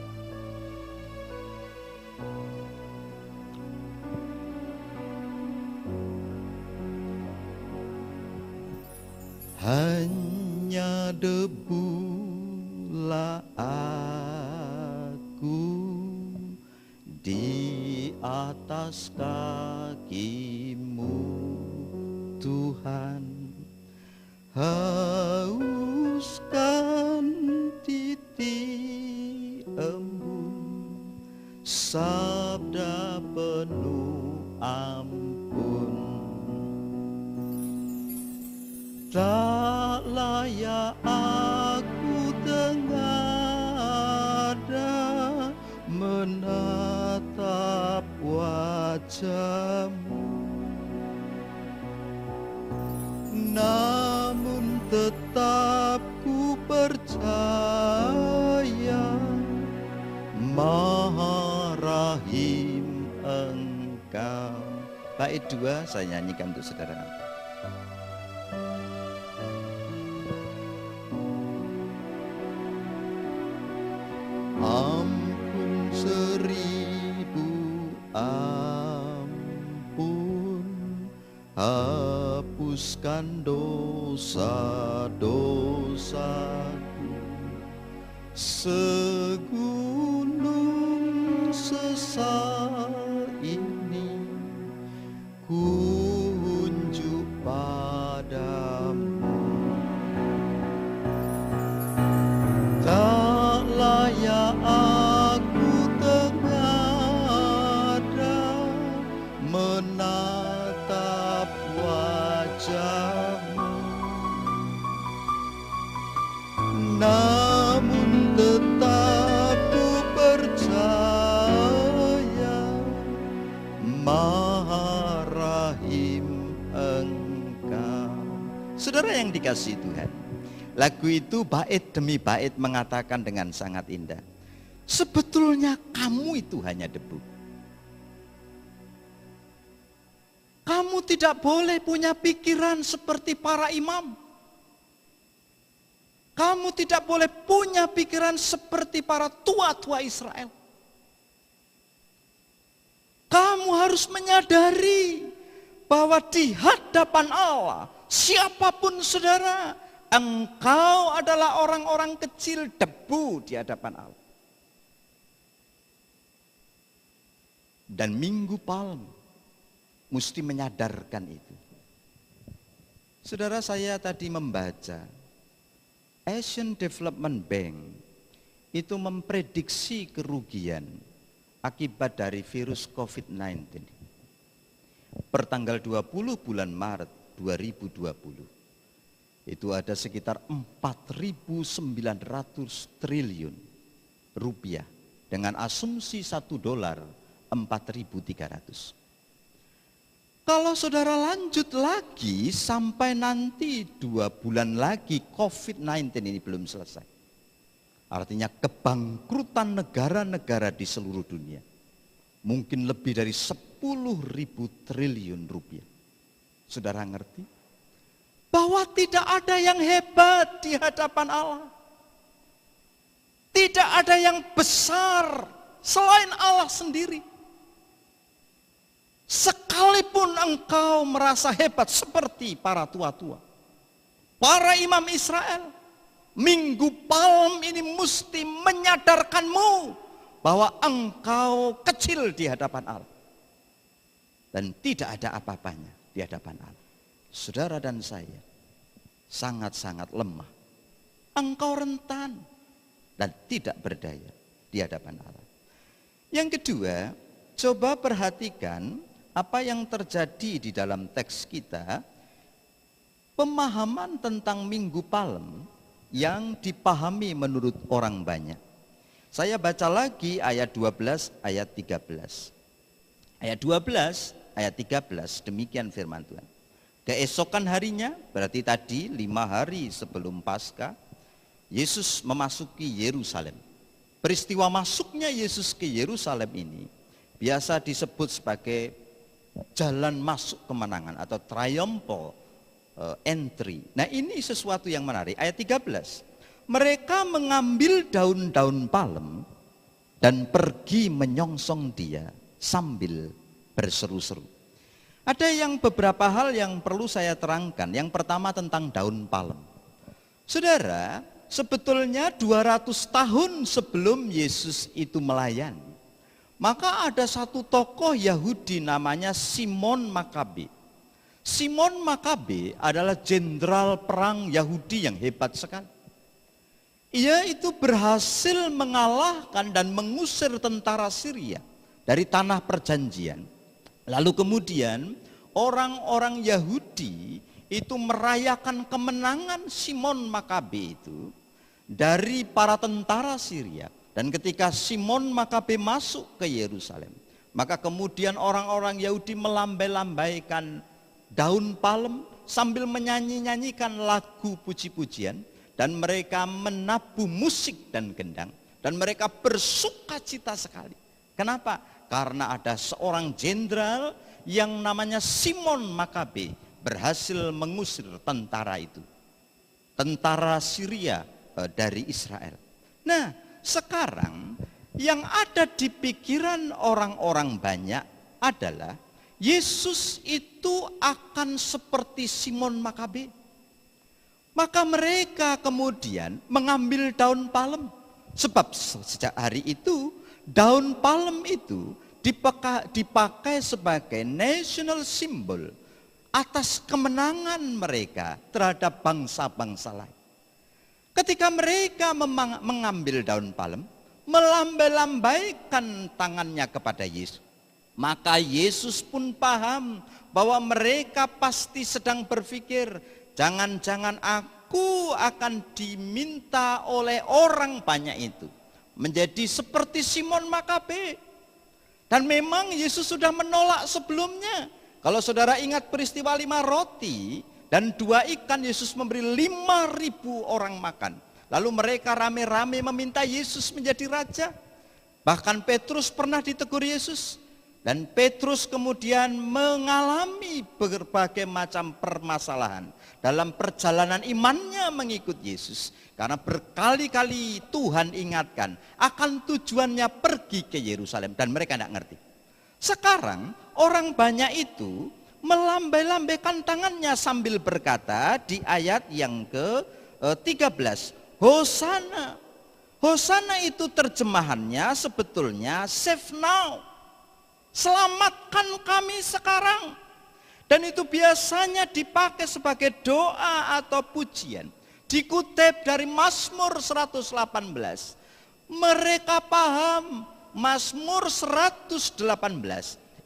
Hanya debulah aku di atas kakimu Tuhan, hauskan titik embun sabda penuh ampun. Tak layak aku tengada menatap wajahmu, namun tetap ku percaya Maha Rahim Engkau. Bait 2 saya nyanyikan untuk saudara. Ampun seribu ampun, hapuskan dosa-dosaku, segunung sesal ini ku unjuk padamu. wajahmu, namun tetap ku percaya Maha Rahim Engkau. Saudara yang dikasihi Tuhan, lagu itu bait demi bait mengatakan dengan sangat indah, sebetulnya kamu itu hanya debu. Kamu tidak boleh punya pikiran seperti para imam. Kamu tidak boleh punya pikiran seperti para tua-tua Israel. Kamu harus menyadari bahwa di hadapan Allah, siapapun saudara, engkau adalah orang-orang kecil, debu di hadapan Allah. Dan Minggu Palm mesti menyadarkan itu. Saudara, saya tadi membaca Asian Development Bank itu memprediksi kerugian akibat dari virus COVID-19 pertanggal 20 bulan Maret 2020 itu ada sekitar 4.900 triliun rupiah dengan asumsi $1 4.300. Kalau saudara lanjut lagi sampai nanti 2 bulan lagi COVID-19 ini belum selesai. Artinya kebangkrutan negara-negara di seluruh dunia. Mungkin lebih dari 10.000 triliun rupiah. Saudara ngerti? Bahwa tidak ada yang hebat di hadapan Allah. Tidak ada yang besar selain Allah sendiri. Sekalipun engkau merasa hebat seperti para tua-tua, para imam Israel, Minggu Palm ini mesti menyadarkanmu bahwa engkau kecil di hadapan Allah. Dan tidak ada apa-apanya di hadapan Allah. Saudara dan saya sangat-sangat lemah. Engkau rentan dan tidak berdaya di hadapan Allah. Yang kedua, coba perhatikan apa yang terjadi di dalam teks kita, pemahaman tentang Minggu Palm yang dipahami menurut orang banyak. Saya baca lagi ayat 12, ayat 13. Ayat 12, ayat 13, demikian firman Tuhan. Keesokan harinya, berarti tadi 5 hari sebelum Paskah, Yesus memasuki Yerusalem. Peristiwa masuknya Yesus ke Yerusalem ini biasa disebut sebagai jalan masuk kemenangan atau triumphal entry. Nah, ini sesuatu yang menarik. Ayat 13. Mereka mengambil daun-daun palem dan pergi menyongsong dia sambil berseru-seru. Ada beberapa hal yang perlu saya terangkan. Yang pertama tentang daun palem. Saudara, sebetulnya 200 tahun sebelum Yesus itu melayani, maka ada satu tokoh Yahudi namanya Simon Makabe. Simon Makabe adalah jenderal perang Yahudi yang hebat sekali. Ia itu berhasil mengalahkan dan mengusir tentara Syria dari tanah perjanjian. Lalu kemudian orang-orang Yahudi itu merayakan kemenangan Simon Makabe itu dari para tentara Syria. Dan ketika Simon Makabe masuk ke Yerusalem, maka kemudian orang-orang Yahudi melambai-lambaikan daun palem sambil menyanyi-nyanyikan lagu puji-pujian, dan mereka menabuh musik dan gendang, dan mereka bersukacita sekali. Kenapa? Karena ada seorang jenderal yang namanya Simon Makabe berhasil mengusir tentara itu, tentara Syria dari Israel. Nah, sekarang yang ada di pikiran orang-orang banyak adalah Yesus itu akan seperti Simon Makabe. Maka mereka kemudian mengambil daun palem. Sebab sejak hari itu daun palem itu dipakai sebagai national symbol atas kemenangan mereka terhadap bangsa-bangsa lain. Ketika mereka mengambil daun palem, melambai-lambaikan tangannya kepada Yesus, Maka Yesus pun paham bahwa mereka pasti sedang berpikir, jangan-jangan aku akan diminta oleh orang banyak itu menjadi seperti Simon Makabe. Dan memang Yesus sudah menolak sebelumnya. Kalau saudara ingat peristiwa 5 roti dan 2 ikan, Yesus memberi 5.000 orang makan. Lalu mereka rame-rame meminta Yesus menjadi raja. Bahkan Petrus pernah ditegur Yesus. Dan Petrus kemudian mengalami berbagai macam permasalahan dalam perjalanan imannya mengikut Yesus. Karena berkali-kali Tuhan ingatkan akan tujuannya pergi ke Yerusalem dan mereka tidak ngerti. Sekarang orang banyak itu melambai-lambaikan tangannya sambil berkata di ayat yang ke-13, Hosana. Hosana itu terjemahannya sebetulnya save now. Selamatkan kami sekarang. Dan itu biasanya dipakai sebagai doa atau pujian. Dikutip dari Mazmur 118. Mereka paham Mazmur 118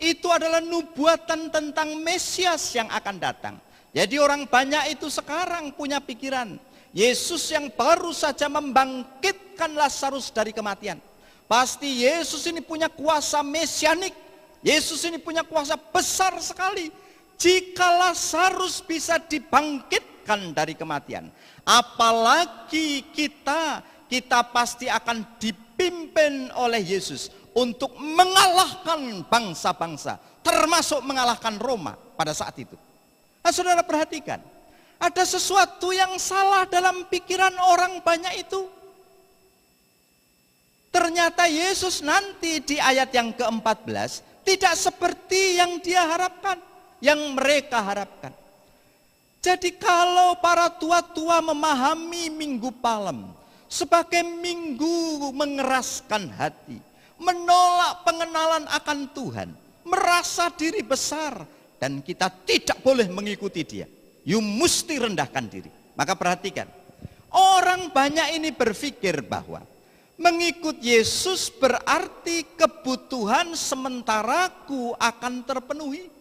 itu adalah nubuatan tentang Mesias yang akan datang. Jadi orang banyak itu sekarang punya pikiran, Yesus yang baru saja membangkitkan Lazarus dari kematian. Pasti Yesus ini punya kuasa mesianik. Yesus ini punya kuasa besar sekali. Jika Lazarus bisa dibangkitkan dari kematian, apalagi kita pasti akan dipimpin oleh Yesus untuk mengalahkan bangsa-bangsa, termasuk mengalahkan Roma pada saat itu. Nah, saudara perhatikan, ada sesuatu yang salah dalam pikiran orang banyak itu. Ternyata Yesus nanti di ayat yang ke-14 tidak seperti yang dia harapkan, yang mereka harapkan. Jadi kalau para tua-tua memahami Minggu Palem sebagai minggu mengeraskan hati, menolak pengenalan akan Tuhan, merasa diri besar, dan kita tidak boleh mengikuti dia. You mesti rendahkan diri. Maka perhatikan, orang banyak ini berpikir bahwa mengikut Yesus berarti kebutuhan sementaraku akan terpenuhi.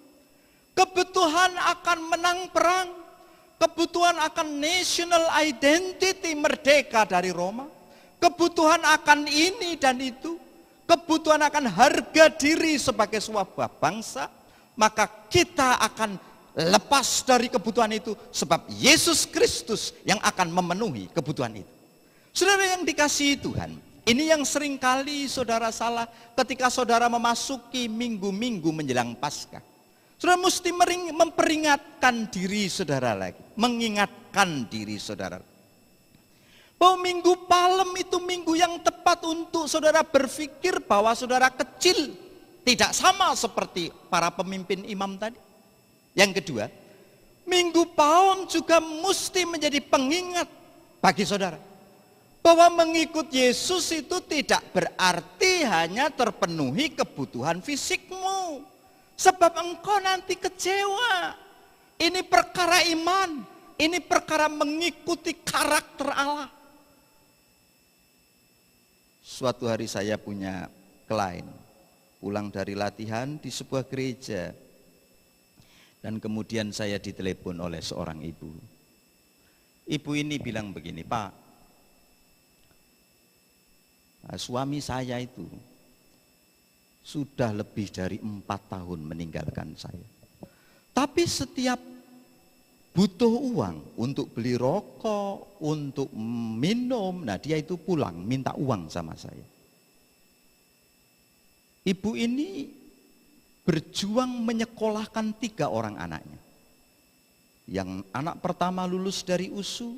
Kebutuhan akan menang perang. Kebutuhan akan national identity merdeka dari Roma. Kebutuhan akan ini dan itu. Kebutuhan akan harga diri sebagai sebuah bangsa. Maka kita akan lepas dari kebutuhan itu. Sebab Yesus Kristus yang akan memenuhi kebutuhan itu. Saudara yang dikasihi Tuhan, ini yang seringkali saudara salah ketika saudara memasuki minggu-minggu menjelang Paskah. Saudara mesti memperingatkan diri saudara lagi, mengingatkan diri saudara. Bahwa Minggu Palem itu minggu yang tepat untuk saudara berpikir bahwa saudara kecil, tidak sama seperti para pemimpin imam tadi. Yang kedua, Minggu Palem juga mesti menjadi pengingat bagi saudara. Bahwa mengikut Yesus itu tidak berarti hanya terpenuhi kebutuhan fisikmu. Sebab engkau nanti kecewa. Ini perkara iman. Ini perkara mengikuti karakter Allah. Suatu hari saya punya klien. Pulang dari latihan di sebuah gereja. Dan kemudian saya ditelepon oleh seorang ibu. Ibu ini bilang begini, Pak. Suami saya itu sudah lebih dari 4 tahun meninggalkan saya. Tapi setiap butuh uang untuk beli rokok, untuk minum, nah dia itu pulang minta uang sama saya. Ibu ini berjuang menyekolahkan 3 orang anaknya. Yang anak pertama lulus dari USU,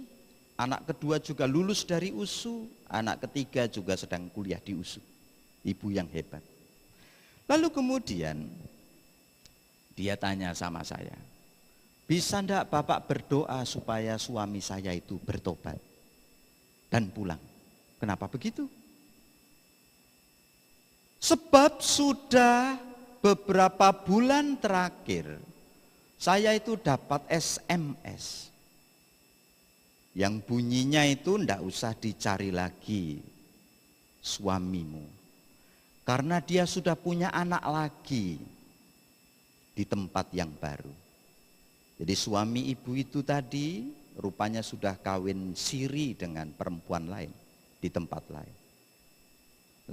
anak kedua juga lulus dari USU, anak ketiga juga sedang kuliah di USU. Ibu yang hebat. Lalu kemudian dia tanya sama saya, bisa enggak Bapak berdoa supaya suami saya itu bertobat dan pulang? Kenapa begitu? Sebab sudah beberapa bulan terakhir saya itu dapat SMS yang bunyinya itu enggak usah dicari lagi suamimu. Karena dia sudah punya anak lagi di tempat yang baru. Jadi suami ibu itu tadi rupanya sudah kawin siri dengan perempuan lain di tempat lain.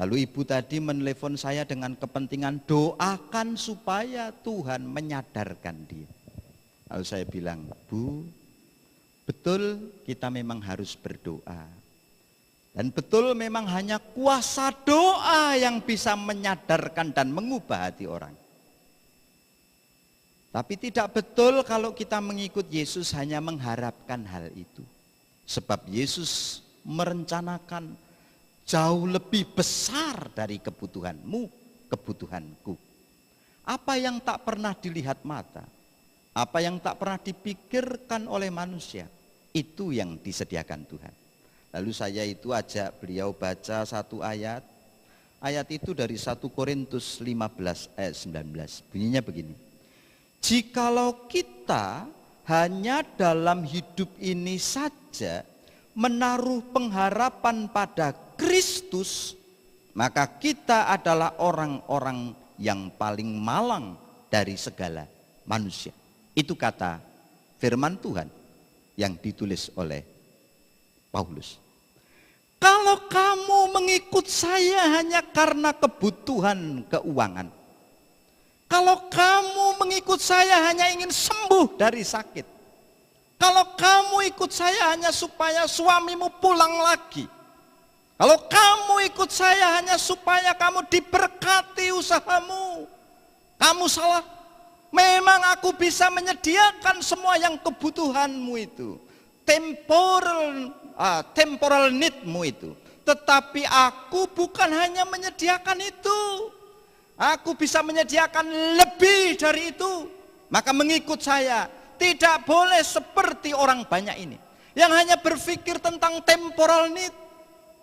Lalu ibu tadi menelepon saya dengan kepentingan doakan supaya Tuhan menyadarkan dia. Lalu saya bilang, Bu, betul kita memang harus berdoa. Dan betul memang hanya kuasa doa yang bisa menyadarkan dan mengubah hati orang. Tapi tidak betul kalau kita mengikut Yesus hanya mengharapkan hal itu. Sebab Yesus merencanakan jauh lebih besar dari kebutuhanmu, kebutuhanku. Apa yang tak pernah dilihat mata, apa yang tak pernah dipikirkan oleh manusia, itu yang disediakan Tuhan. Lalu saya itu ajak beliau baca satu ayat. Ayat itu dari 1 Korintus 15 ayat 19. Bunyinya begini. Jikalau kita hanya dalam hidup ini saja menaruh pengharapan pada Kristus, maka kita adalah orang-orang yang paling malang dari segala manusia. Itu kata firman Tuhan yang ditulis oleh Paulus. Kalau kamu mengikut saya hanya karena kebutuhan keuangan, kalau kamu mengikut saya hanya ingin sembuh dari sakit, kalau kamu ikut saya hanya supaya suamimu pulang lagi, kalau kamu ikut saya hanya supaya kamu diberkati usahamu, kamu salah. Memang aku bisa menyediakan semua yang kebutuhanmu itu, temporal needmu itu. Tetapi aku bukan hanya menyediakan itu, aku bisa menyediakan lebih dari itu. Maka mengikut saya tidak boleh seperti orang banyak ini yang hanya berpikir tentang temporal need,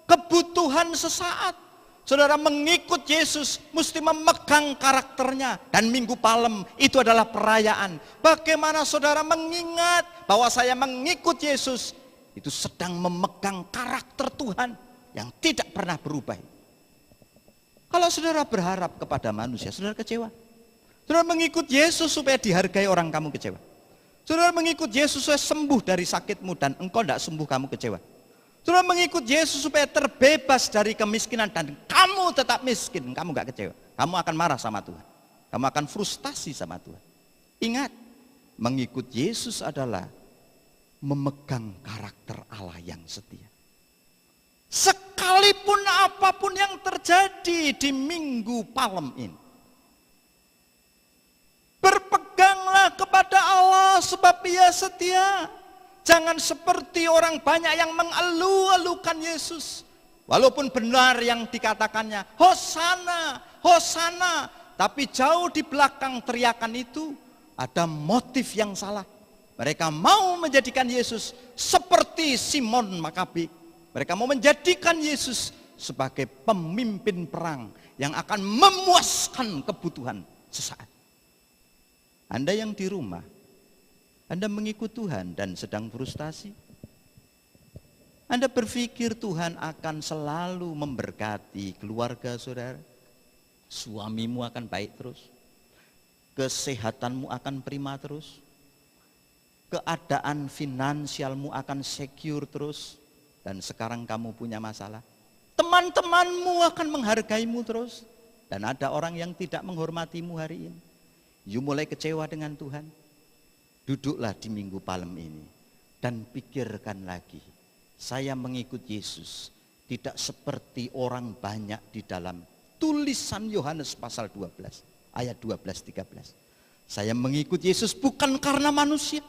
kebutuhan sesaat. Saudara, mengikut Yesus mesti memegang karakternya. Dan Minggu Palem itu adalah perayaan. Bagaimana saudara mengingat bahwa saya mengikut Yesus itu sedang memegang karakter Tuhan yang tidak pernah berubah. Kalau saudara berharap kepada manusia, saudara kecewa. Saudara mengikut Yesus supaya dihargai orang, kamu kecewa. Saudara mengikut Yesus supaya sembuh dari sakitmu dan engkau tidak sembuh, kamu kecewa. Saudara mengikut Yesus supaya terbebas dari kemiskinan dan kamu tetap miskin, kamu gak kecewa. Kamu akan marah sama Tuhan. Kamu akan frustasi sama Tuhan. Ingat, mengikut Yesus adalah memegang karakter Allah yang setia. Sekalipun apapun yang terjadi di Minggu Palem ini, berpeganglah kepada Allah sebab Ia setia. Jangan seperti orang banyak yang mengeluh-elukan Yesus. Walaupun benar yang dikatakannya, Hosana, Hosana. Tapi jauh di belakang teriakan itu ada motif yang salah. Mereka mau menjadikan Yesus seperti Simon Makabi. Mereka mau menjadikan Yesus sebagai pemimpin perang yang akan memuaskan kebutuhan sesaat. Anda yang di rumah, Anda mengikut Tuhan dan sedang frustasi. Anda berpikir Tuhan akan selalu memberkati keluarga saudara. Suamimu akan baik terus. Kesehatanmu akan prima terus. Keadaan finansialmu akan secure terus. Dan sekarang kamu punya masalah. Teman-temanmu akan menghargaimu terus. Dan ada orang yang tidak menghormatimu hari ini. You mulai kecewa dengan Tuhan. Duduklah di Minggu Palem ini dan pikirkan lagi, saya mengikut Yesus tidak seperti orang banyak di dalam tulisan Yohanes pasal 12 ayat 12-13. Saya mengikut Yesus bukan karena manusia,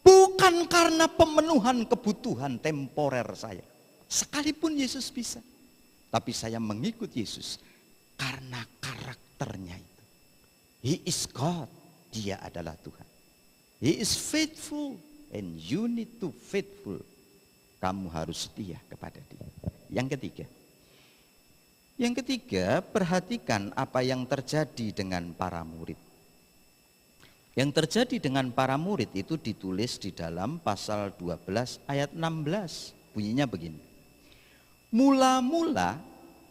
bukan karena pemenuhan kebutuhan temporer saya, sekalipun Yesus bisa. Tapi saya mengikut Yesus karena karakternya itu. He is God, Dia adalah Tuhan. He is faithful and you need to faithful. Kamu harus setia kepada Dia. Yang ketiga, perhatikan apa yang terjadi dengan para murid. Yang terjadi dengan para murid itu ditulis di dalam pasal 12 ayat 16. Bunyinya begini. Mula-mula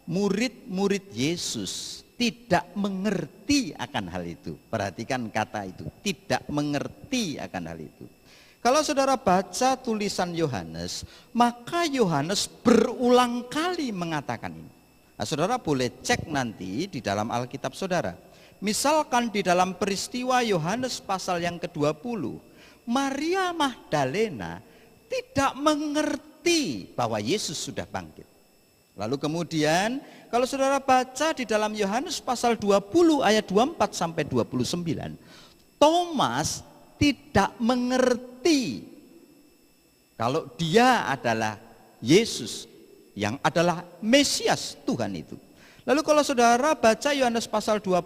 murid-murid Yesus tidak mengerti akan hal itu. Perhatikan kata itu, tidak mengerti akan hal itu. Kalau saudara baca tulisan Yohanes, maka Yohanes berulang kali mengatakan ini. Nah, saudara boleh cek nanti di dalam Alkitab saudara. Misalkan di dalam peristiwa Yohanes pasal yang ke-20, Maria Magdalena tidak mengerti bahwa Yesus sudah bangkit. Lalu kemudian kalau saudara baca di dalam Yohanes pasal 20 ayat 24 sampai 29, Thomas tidak mengerti kalau dia adalah Yesus yang adalah Mesias Tuhan itu. Lalu kalau saudara baca Yohanes pasal 21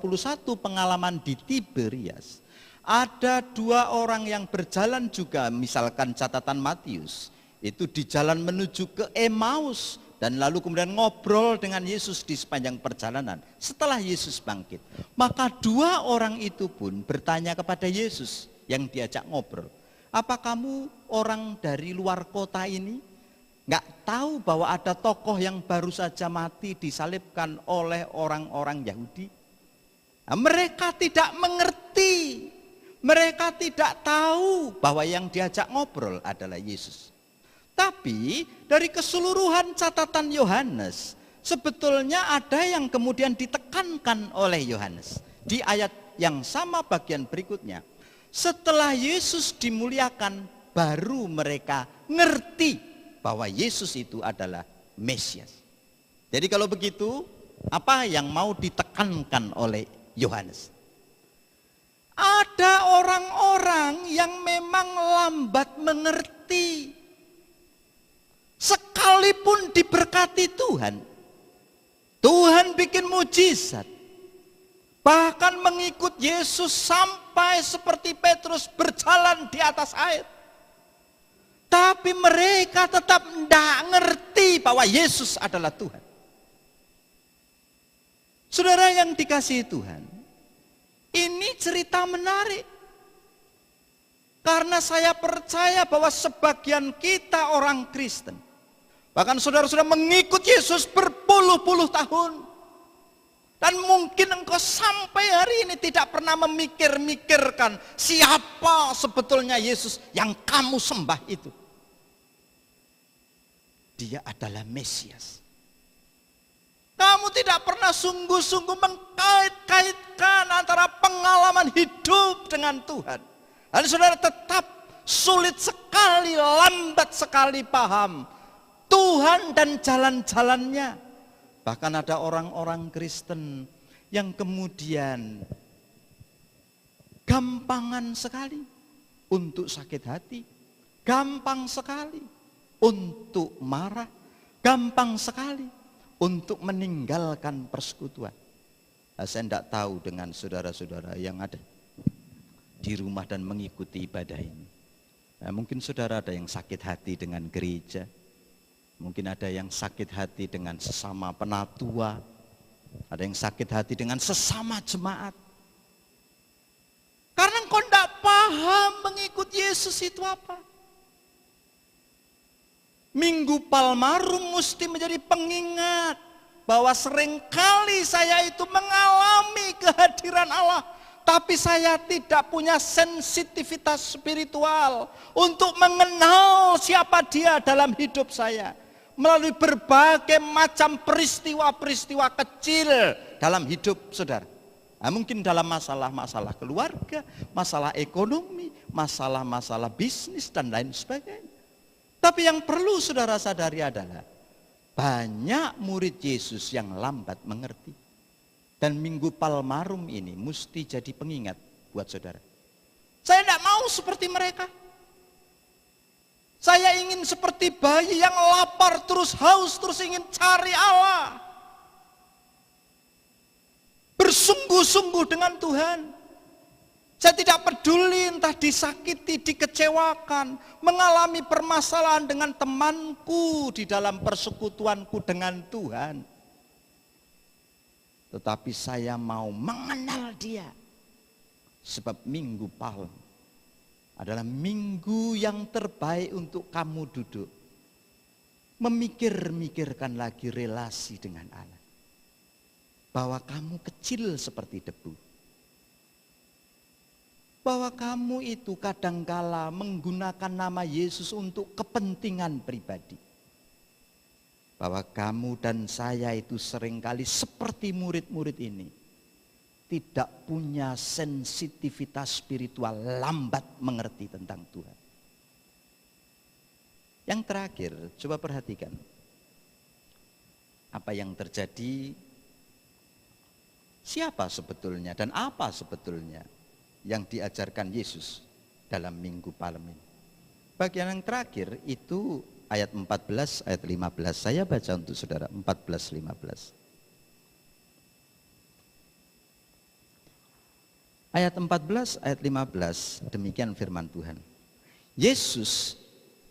pengalaman di Tiberias, ada dua orang yang berjalan juga, misalkan catatan Matius, itu di jalan menuju ke Emmaus dan lalu kemudian ngobrol dengan Yesus di sepanjang perjalanan setelah Yesus bangkit. Maka dua orang itu pun bertanya kepada Yesus yang diajak ngobrol, apa kamu orang dari luar kota ini? Nggak tahu bahwa ada tokoh yang baru saja mati disalibkan oleh orang-orang Yahudi? Nah, mereka tidak mengerti, mereka tidak tahu bahwa yang diajak ngobrol adalah Yesus. Tapi dari keseluruhan catatan Yohanes, sebetulnya ada yang kemudian ditekankan oleh Yohanes. Di ayat yang sama bagian berikutnya, setelah Yesus dimuliakan, baru mereka ngerti bahwa Yesus itu adalah Mesias. Jadi kalau begitu, apa yang mau ditekankan oleh Yohanes? Ada orang-orang yang memang lambat mengerti. Sekalipun diberkati Tuhan, Tuhan bikin mujizat. Bahkan mengikut Yesus sampai seperti Petrus berjalan di atas air. Tapi mereka tetap tidak ngerti bahwa Yesus adalah Tuhan. Saudara yang dikasihi Tuhan, ini cerita menarik. Karena saya percaya bahwa sebagian kita orang Kristen, bahkan saudara-saudara mengikut Yesus berpuluh-puluh tahun. Dan mungkin engkau sampai hari ini tidak pernah memikirkan siapa sebetulnya Yesus yang kamu sembah itu. Dia adalah Mesias. Kamu tidak pernah sungguh-sungguh mengkait-kaitkan antara pengalaman hidup dengan Tuhan. Dan saudara tetap sulit sekali, lambat sekali paham Tuhan dan jalan-jalannya. Bahkan ada orang-orang Kristen yang kemudian gampangan sekali untuk sakit hati, gampang sekali untuk marah, gampang sekali untuk meninggalkan persekutuan. Nah, saya tidak tahu dengan saudara-saudara yang ada di rumah dan mengikuti ibadah ini. Nah, mungkin saudara ada yang sakit hati dengan gereja, mungkin ada yang sakit hati dengan sesama penatua, ada yang sakit hati dengan sesama jemaat. Karena engkau tidak paham mengikut Yesus itu apa. Minggu Palmarum mesti menjadi pengingat bahwa seringkali saya itu mengalami kehadiran Allah, tapi saya tidak punya sensitivitas spiritual untuk mengenal siapa Dia dalam hidup saya. Melalui berbagai macam peristiwa-peristiwa kecil dalam hidup saudara. Nah, mungkin dalam masalah-masalah keluarga, masalah ekonomi, masalah-masalah bisnis dan lain sebagainya. Tapi yang perlu saudara sadari adalah banyak murid Yesus yang lambat mengerti. Dan Minggu Palmarum ini mesti jadi pengingat buat saudara. Saya tidak mau seperti mereka. Saya ingin seperti bayi yang lapar terus haus terus ingin cari Allah. Bersungguh-sungguh dengan Tuhan. Saya tidak peduli entah disakiti, dikecewakan, mengalami permasalahan dengan temanku di dalam persekutuanku dengan Tuhan. Tetapi saya mau mengenal Dia. Sebab Minggu Palm adalah minggu yang terbaik untuk kamu duduk. Memikir-mikirkan lagi relasi dengan Allah. bahwa kamu kecil seperti debu. Bahwa kamu itu kadangkala menggunakan nama Yesus untuk kepentingan pribadi. Bahwa kamu dan saya itu seringkali seperti murid-murid ini, tidak punya sensitivitas spiritual, lambat mengerti tentang Tuhan. Yang terakhir, coba perhatikan apa yang terjadi, siapa sebetulnya dan apa sebetulnya yang diajarkan Yesus dalam Minggu Palem ini. Bagian yang terakhir itu ayat 14, ayat 15. Saya baca untuk saudara 14, 15. Ayat 14, ayat 15, demikian firman Tuhan. Yesus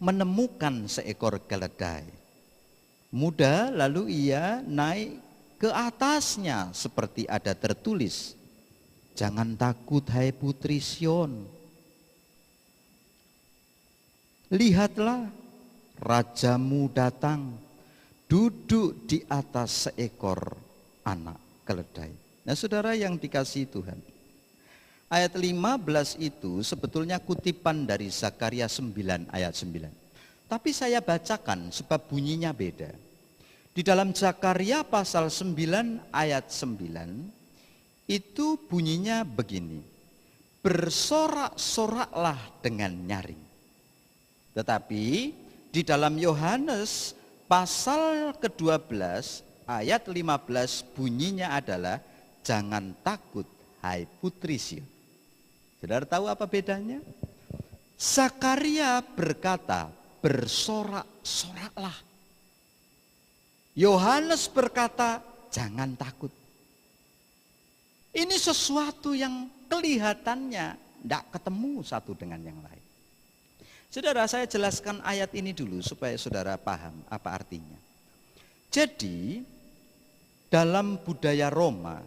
menemukan seekor keledai muda, lalu ia naik ke atasnya seperti ada tertulis, jangan takut hai putri Sion. Lihatlah, rajamu datang, duduk di atas seekor anak keledai. Nah saudara yang dikasihi Tuhan, ayat 15 itu sebetulnya kutipan dari Zakaria 9 ayat 9. Tapi saya bacakan sebab bunyinya beda. Di dalam Zakaria pasal 9 ayat 9 itu bunyinya begini. Bersorak-soraklah dengan nyaring. Tetapi di dalam Yohanes pasal ke-12 ayat 15 bunyinya adalah jangan takut hai putri Sion. Saudara tahu apa bedanya? Zakaria berkata bersorak-soraklah. Yohanes berkata jangan takut. Ini sesuatu yang kelihatannya tidak ketemu satu dengan yang lain. Saudara, saya jelaskan ayat ini dulu supaya saudara paham apa artinya. Jadi dalam budaya Roma,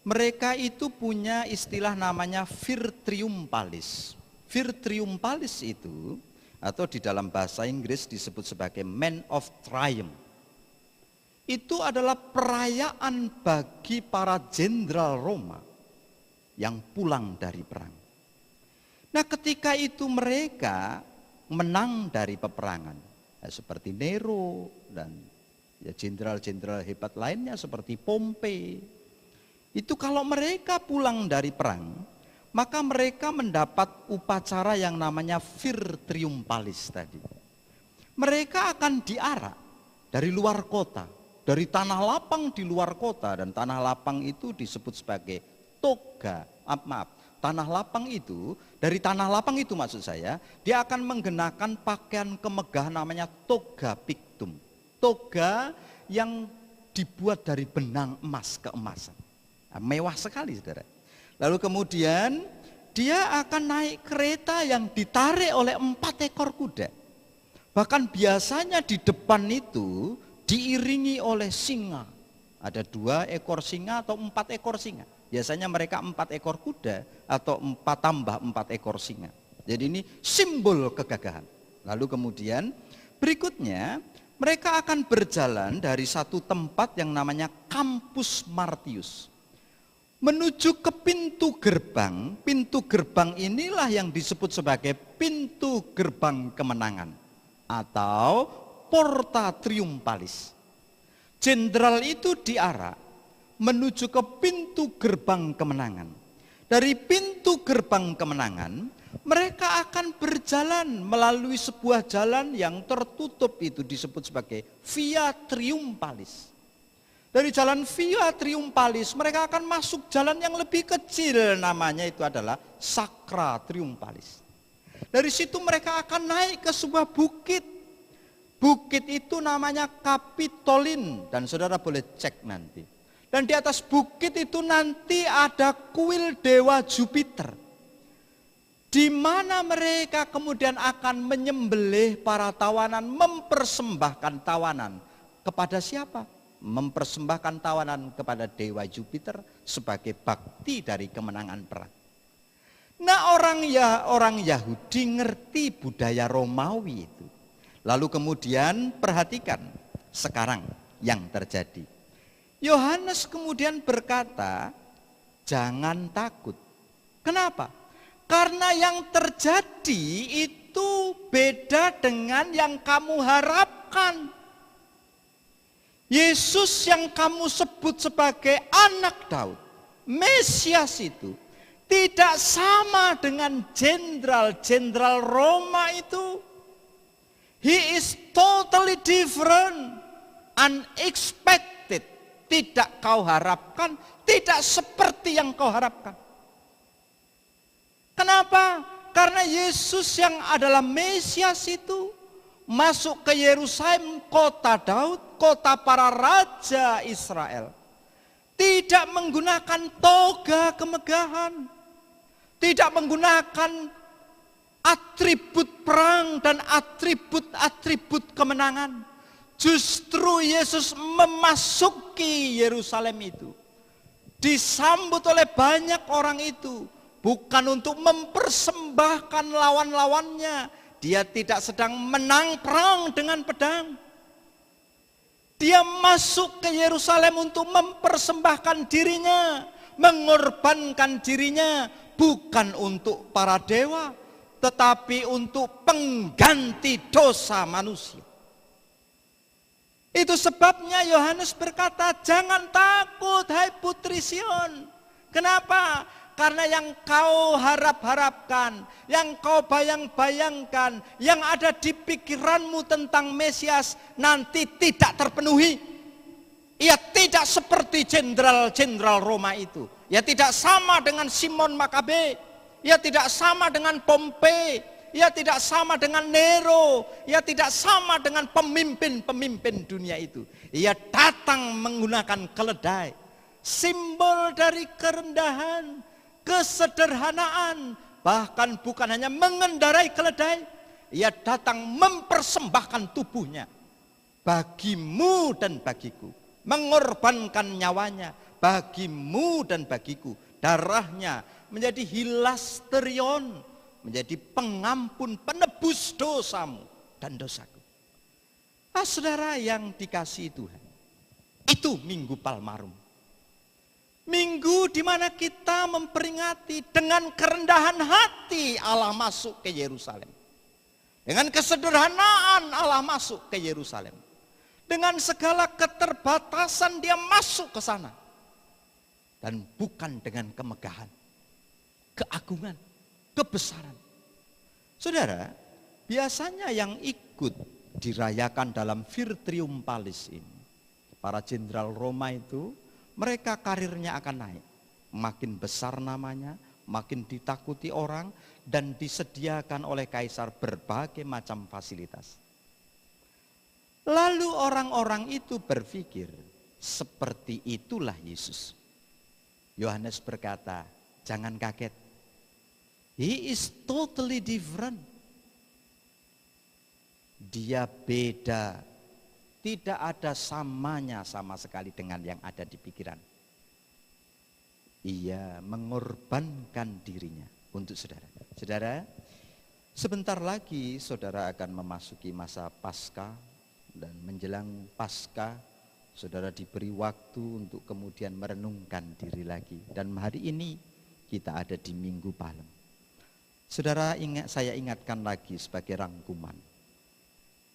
mereka itu punya istilah namanya vir triumphalis. Vir triumphalis itu, atau di dalam bahasa Inggris disebut sebagai Man of Triumph. Itu adalah perayaan bagi para jenderal Roma yang pulang dari perang. Nah ketika itu mereka menang dari peperangan, seperti Nero dan ya jenderal-jenderal hebat lainnya seperti Pompei. Itu kalau mereka pulang dari perang, maka mereka mendapat upacara yang namanya vir triumphalis tadi. Mereka akan diarak dari luar kota, dari tanah lapang di luar kota, dan tanah lapang itu disebut sebagai toga. Tanah lapang itu, dari tanah lapang itu maksud saya, dia akan menggenakan pakaian kemegahan namanya toga pictum. Toga yang dibuat dari benang emas keemasan. Nah, mewah sekali saudara. Lalu kemudian dia akan naik kereta yang ditarik oleh 4 ekor kuda. Bahkan biasanya di depan itu diiringi oleh singa. Ada 2 ekor singa atau 4 ekor singa. Biasanya mereka 4 ekor kuda atau 4 ekor singa. Jadi ini simbol kegagahan. Lalu kemudian berikutnya mereka akan berjalan dari satu tempat yang namanya Campus Martius menuju ke pintu gerbang. Pintu gerbang inilah yang disebut sebagai pintu gerbang kemenangan atau Porta Triumphalis. Jenderal itu diarak menuju ke pintu gerbang kemenangan. Dari pintu gerbang kemenangan, mereka akan berjalan melalui sebuah jalan yang tertutup, itu disebut sebagai Via Triumphalis. Dari jalan Via Triumphalis, mereka akan masuk jalan yang lebih kecil, namanya itu adalah Sacra Triumphalis. Dari situ mereka akan naik ke sebuah bukit. Bukit itu namanya Kapitolin, dan saudara boleh cek nanti. Dan di atas bukit itu nanti ada kuil dewa Jupiter, di mana mereka kemudian akan menyembelih para tawanan, mempersembahkan tawanan kepada siapa? Mempersembahkan tawanan kepada dewa Jupiter sebagai bakti dari kemenangan perang. Nah orang Yahudi ngerti budaya Romawi itu. Lalu kemudian perhatikan sekarang yang terjadi. Yohanes kemudian berkata, jangan takut. Kenapa? Karena yang terjadi itu beda dengan yang kamu harapkan. Yesus yang kamu sebut sebagai anak Daud, Mesias itu tidak sama dengan jenderal-jenderal Roma itu. He is totally different, unexpected. Tidak kau harapkan, tidak seperti yang kau harapkan. Kenapa? Karena Yesus yang adalah Mesias itu masuk ke Yerusalem, kota Daud, kota para raja Israel. Tidak menggunakan toga kemegahan, tidak menggunakan atribut perang dan atribut-atribut kemenangan. Justru Yesus memasuki Yerusalem itu, disambut oleh banyak orang itu, bukan untuk mempersembahkan lawan-lawannya. Dia tidak sedang menang perang dengan pedang. Dia masuk ke Yerusalem untuk mempersembahkan dirinya, mengorbankan dirinya, bukan untuk para dewa, tetapi untuk pengganti dosa manusia. Itu sebabnya Yohanes berkata, jangan takut hai putri Sion. Kenapa? Karena yang kau harap-harapkan, yang kau bayang-bayangkan, yang ada di pikiranmu tentang Mesias nanti tidak terpenuhi. Ia tidak seperti jenderal-jenderal Roma itu. Ia tidak sama dengan Simon Makabe. Ia tidak sama dengan Pompei. Ia tidak sama dengan Nero. Ia tidak sama dengan pemimpin-pemimpin dunia itu. Ia datang menggunakan keledai. Simbol dari kerendahan, kesederhanaan. Bahkan bukan hanya mengendarai keledai. Ia datang mempersembahkan tubuhnya bagimu dan bagiku. Mengorbankan nyawanya bagimu dan bagiku. Darahnya menjadi hilasterion, menjadi pengampun, penebus dosamu dan dosaku. Saudara yang dikasihi Tuhan, itu Minggu Palmarum. Minggu di mana kita memperingati dengan kerendahan hati Allah masuk ke Yerusalem. Dengan kesederhanaan Allah masuk ke Yerusalem. Dengan segala keterbatasan dia masuk ke sana. Dan bukan dengan kemegahan, keagungan, kebesaran. Saudara, biasanya yang ikut dirayakan dalam Vir Triumphalis ini, para jenderal Roma itu, mereka karirnya akan naik. Makin besar namanya, makin ditakuti orang, dan disediakan oleh kaisar berbagai macam fasilitas. Lalu orang-orang itu berpikir, seperti itulah Yesus. Yohanes berkata, jangan kaget. He is totally different. Dia beda. Tidak ada samanya sama sekali dengan yang ada di pikiran. Ia mengorbankan dirinya untuk saudara. Saudara, sebentar lagi saudara akan memasuki masa Paskah, dan menjelang Paskah saudara diberi waktu untuk kemudian merenungkan diri lagi. Dan hari ini kita ada di Minggu Palem. Saudara, saya ingatkan lagi sebagai rangkuman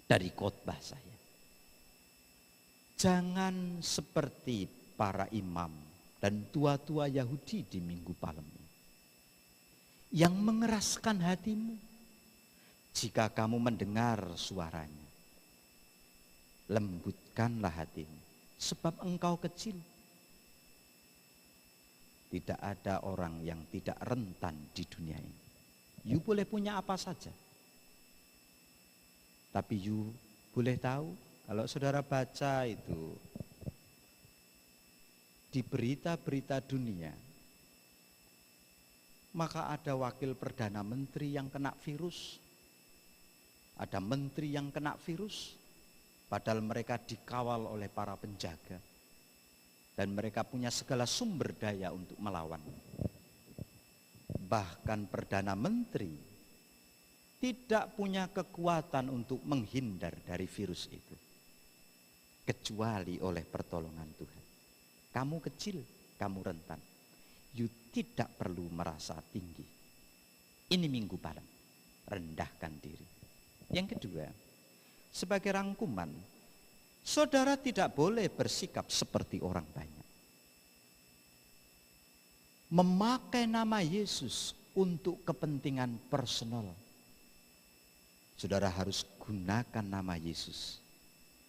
dari khotbah saya. Jangan seperti para imam dan tua-tua Yahudi di Minggu Palem yang mengeraskan hatimu jika kamu mendengar suaranya. Lembutkanlah hatimu, sebab engkau kecil. Tidak ada orang yang tidak rentan di dunia ini. You boleh punya apa saja. Tapi you boleh tahu, kalau saudara baca itu di berita-berita dunia, maka ada wakil perdana menteri yang kena virus. Ada menteri yang kena virus, padahal mereka dikawal oleh para penjaga. Dan mereka punya segala sumber daya untuk melawan. Bahkan Perdana Menteri tidak punya kekuatan untuk menghindar dari virus itu. Kecuali oleh pertolongan Tuhan. kamu kecil, kamu rentan. You tidak perlu merasa tinggi. Ini Minggu Palem, rendahkan diri. Yang kedua, sebagai rangkuman, saudara tidak boleh bersikap seperti orang banyak. Memakai nama Yesus untuk kepentingan personal. Saudara harus gunakan nama Yesus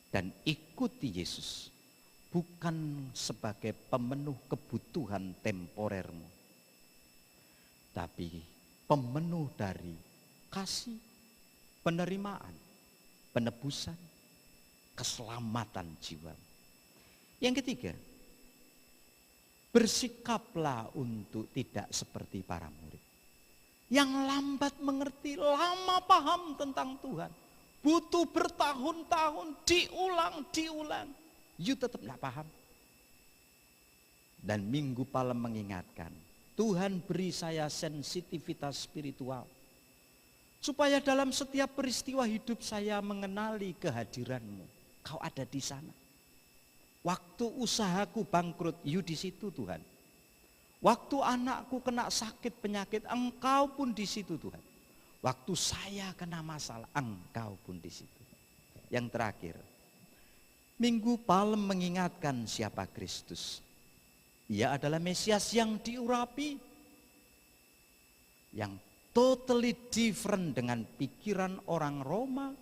dan ikuti Yesus, bukan sebagai pemenuh kebutuhan temporermu, tapi pemenuh dari kasih, penerimaan, penebusan, keselamatan jiwa. Yang ketiga, bersikaplah untuk tidak seperti para murid yang lambat mengerti, lama paham tentang Tuhan, butuh bertahun-tahun diulang, you tetap tidak paham. Dan Minggu Palem mengingatkan, Tuhan beri saya sensitivitas spiritual, supaya dalam setiap peristiwa hidup saya mengenali kehadiran-Mu. Kau ada di sana. Waktu usahaku bangkrut, you di situ Tuhan. Waktu anakku kena sakit penyakit, Engkau pun di situ Tuhan. Waktu saya kena masalah, Engkau pun di situ. Yang terakhir, Minggu Palem mengingatkan siapa Kristus. Ia adalah Mesias yang diurapi, yang totally different dengan pikiran orang Roma,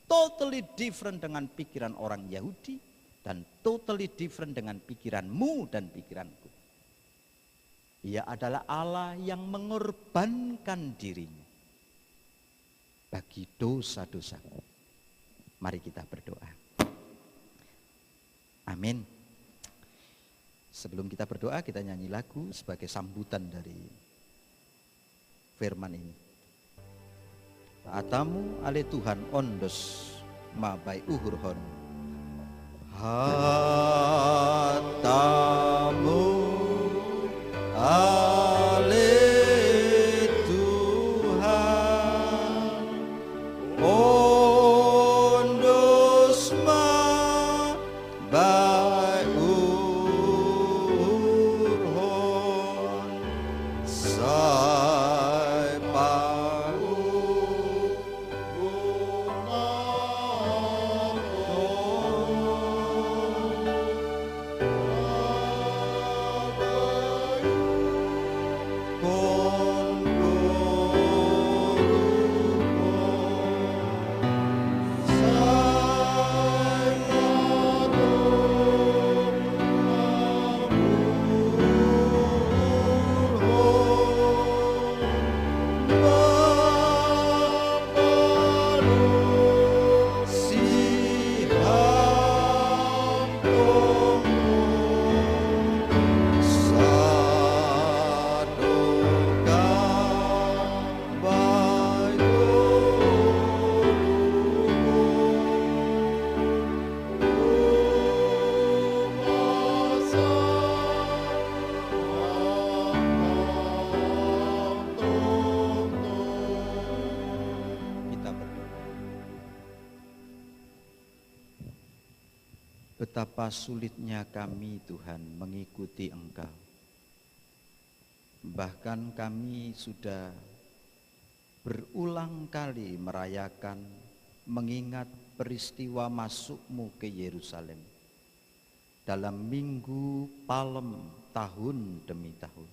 totally different dengan pikiran orang Yahudi, dan totally different dengan pikiranmu dan pikiranku. Ia adalah Allah yang mengorbankan dirinya bagi dosa-dosa. Mari kita berdoa. Amin. Sebelum kita berdoa, kita nyanyi lagu sebagai sambutan dari firman ini. Taatamu ale Tuhan ondos mabai uhur hon. Hatamu ale Tuhan ondos mabai uhur hon. Sai paru betapa sulitnya kami Tuhan mengikuti Engkau. Bahkan kami sudah berulang kali merayakan, mengingat peristiwa masukmu ke Yerusalem dalam Minggu Palem tahun demi tahun.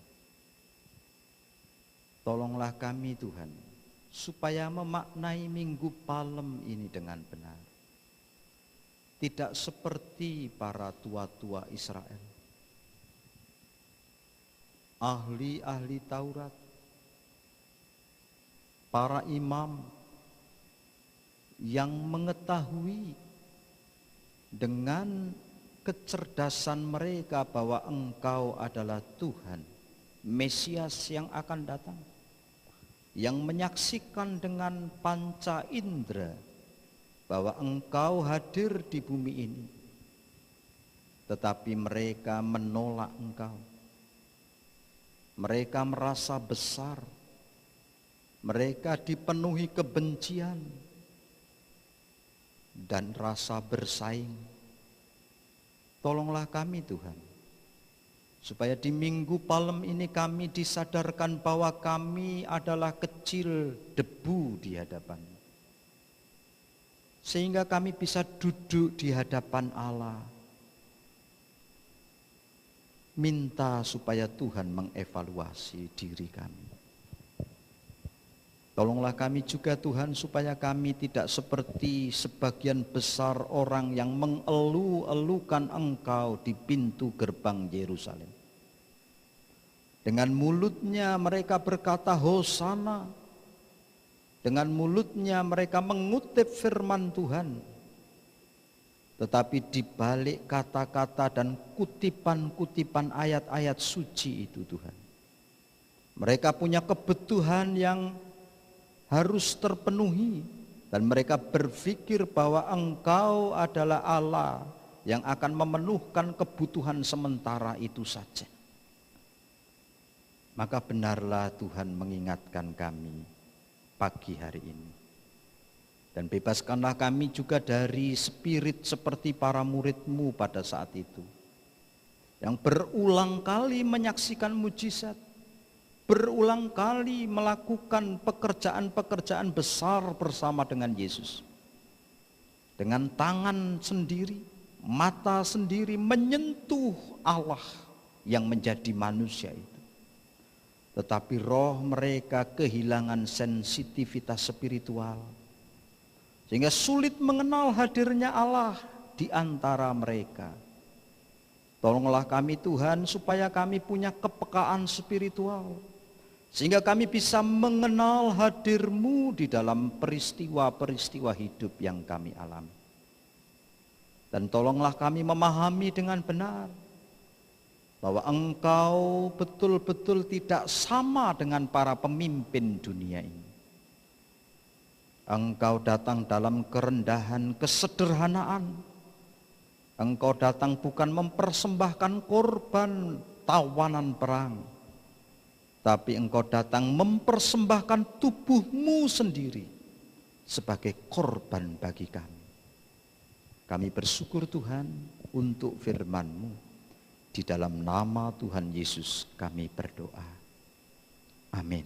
Tolonglah kami Tuhan, supaya memaknai Minggu Palem ini dengan benar. Tidak seperti para tua-tua Israel, ahli-ahli Taurat, para imam yang mengetahui dengan kecerdasan mereka bahwa Engkau adalah Tuhan, Mesias yang akan datang, yang menyaksikan dengan panca indera bahwa Engkau hadir di bumi ini, tetapi mereka menolak Engkau. Mereka merasa besar, mereka dipenuhi kebencian dan rasa bersaing. Tolonglah kami Tuhan, Supaya di Minggu Palem ini kami disadarkan bahwa kami adalah kecil debu di hadapan. Sehingga kami bisa duduk di hadapan Allah. Minta supaya Tuhan mengevaluasi diri kami. Tolonglah kami juga Tuhan supaya kami tidak seperti sebagian besar orang yang mengeluh-elukan Engkau di pintu gerbang Yerusalem. Dengan mulutnya mereka berkata Hosana. Dengan mulutnya mereka mengutip firman Tuhan. Tetapi di balik kata-kata dan kutipan-kutipan ayat-ayat suci itu Tuhan, mereka punya kebutuhan yang harus terpenuhi. Dan mereka berpikir bahwa Engkau adalah Allah yang akan memenuhkan kebutuhan sementara itu saja. Maka benarlah Tuhan mengingatkan kami pagi hari ini. Dan bebaskanlah kami juga dari spirit seperti para murid-Mu pada saat itu. Yang berulang kali menyaksikan mujizat. Berulang kali melakukan pekerjaan-pekerjaan besar bersama dengan Yesus. Dengan tangan sendiri, mata sendiri menyentuh Allah yang menjadi manusia itu. Tetapi roh mereka kehilangan sensitivitas spiritual. Sehingga sulit mengenal hadirnya Allah di antara mereka. Tolonglah kami Tuhan supaya kami punya kepekaan spiritual. Sehingga kami bisa mengenal hadir-Mu di dalam peristiwa-peristiwa hidup yang kami alami. Dan tolonglah kami memahami dengan benar bahwa Engkau betul-betul tidak sama dengan para pemimpin dunia ini. Engkau datang dalam kerendahan, kesederhanaan. Engkau datang bukan mempersembahkan korban tawanan perang, tapi Engkau datang mempersembahkan tubuh-Mu sendiri sebagai korban bagi kami. Kami bersyukur Tuhan untuk firman-Mu. Di dalam nama Tuhan Yesus kami berdoa. Amin.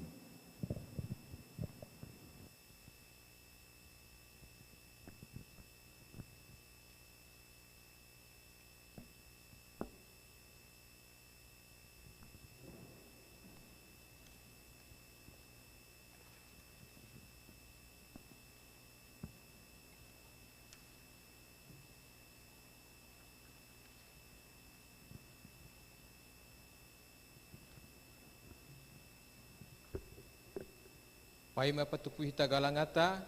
Paima patupu hita galangata,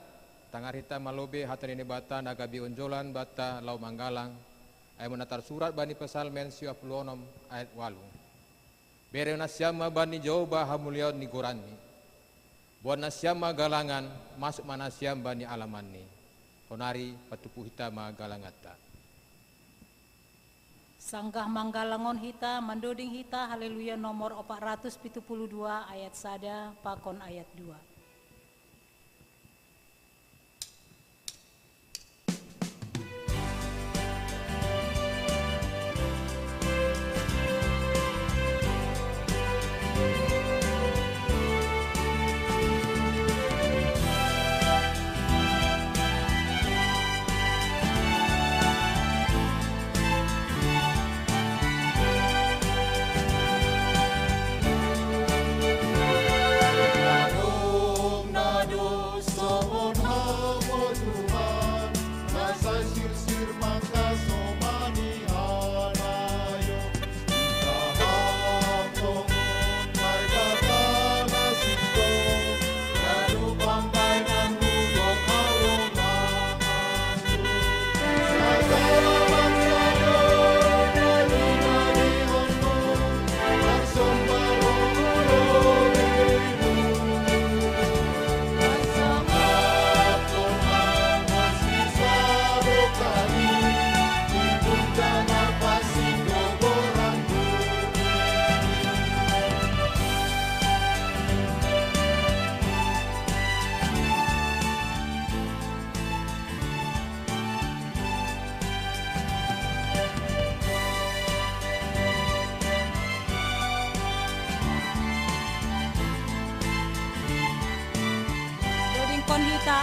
tangar hita malobe hatarine bata nagabi onjolan bata lau manggalang, ay menatar surat bani pesalmen siwa pulonom ayat 8. Bere nasyama bani jauba hamulion ni gorani, buat nasyama galangan masuk manasyam bani alamani, honari patupu hita ma galangata. Sanggah manggalangon hita, mandoding hita, haleluya nomor 472 ayat sada, pakon ayat 2. Oh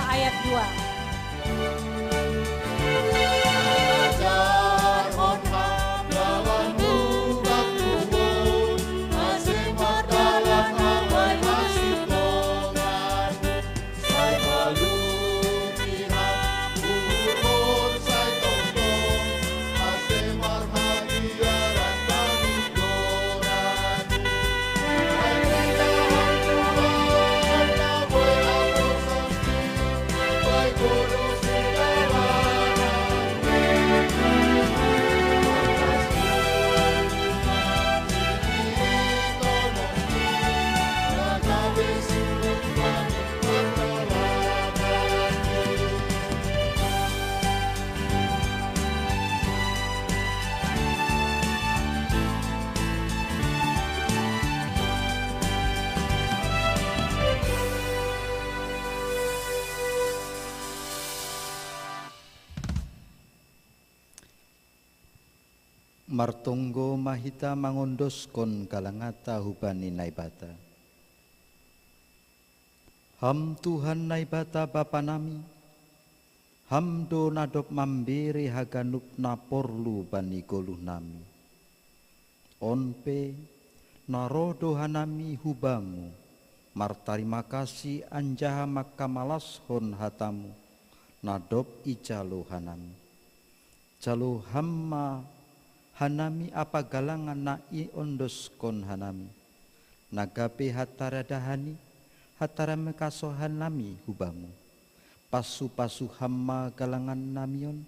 ayat 2. Martonggo mahita mangondos kon kalangata hubani naibata. Ham Tuhan naibata Bapa nami, hamdo nadop mambiri haganuk naporlu bani goluh nami. Onpe narodo hanami hubamu, martarima kasih anjaha makamalas hon hatamu, nadop ijalo hanami. Jalo hamma hanami apa galangan nai ondos kon hanami. Nagape hatara dahani, hatara mekasohan nami hubamu. Pasu-pasu hamma galangan namion,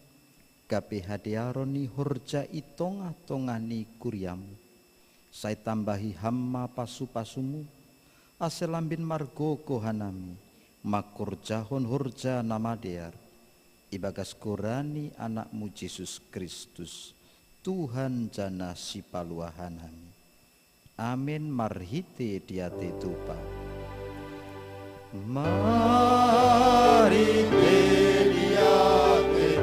gape hadiaroni horja itongah-tongani kuryamu. Saya tambahi hamma pasu-pasumu, aselambin margo kohanami, makur jahon horja namadear. Ibagas korani anakmu Yesus Kristus, Tuhan jana sipaluahanami. Amin marhite diate tupa. Marhite diate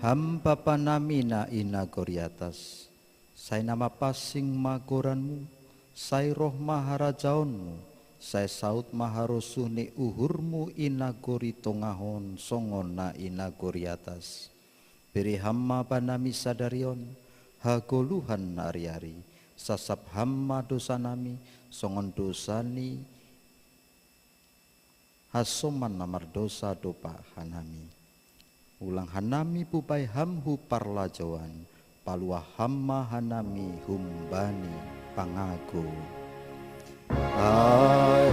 Ham Bapa nami na ina goriatas, sai nama pasing magoranmu, sai roh maharajaonmu, sai saut maharosuh ne uhurmu ina gori tongahon songon na ina goriatas. Beri hamma panami sadarion, hagoluhan ari-ari, sasap hamma dosa nami, songon dosani, hasoman namar dosa dopa hanami. Ulang hanami pupai hamhu parlajawan, palua hamma hanami humbani pangago. Hai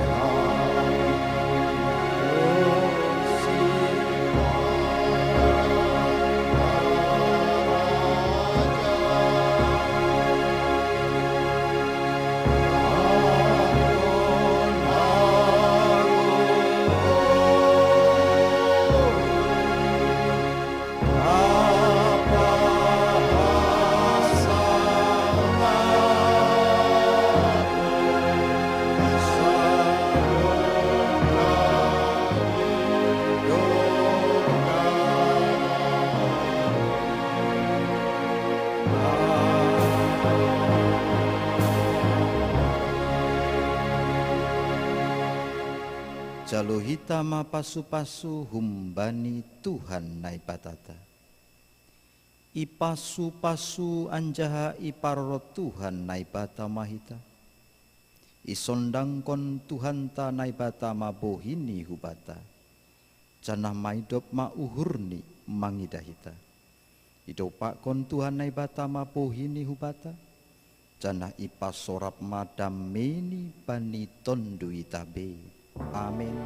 jalo hitama pasu-pasu humbani Tuhan naipatata. Ipasu-pasu anjaha iparro Tuhan naipata mahita. Isondangkon Tuhan ta naipata mabohini hubata. Janah maidop ma uhurni mangidahita. Idopak kon Tuhan nai bata mapohini hubata. Janah ipas sorap madam meni bani tondu itabe. Amin.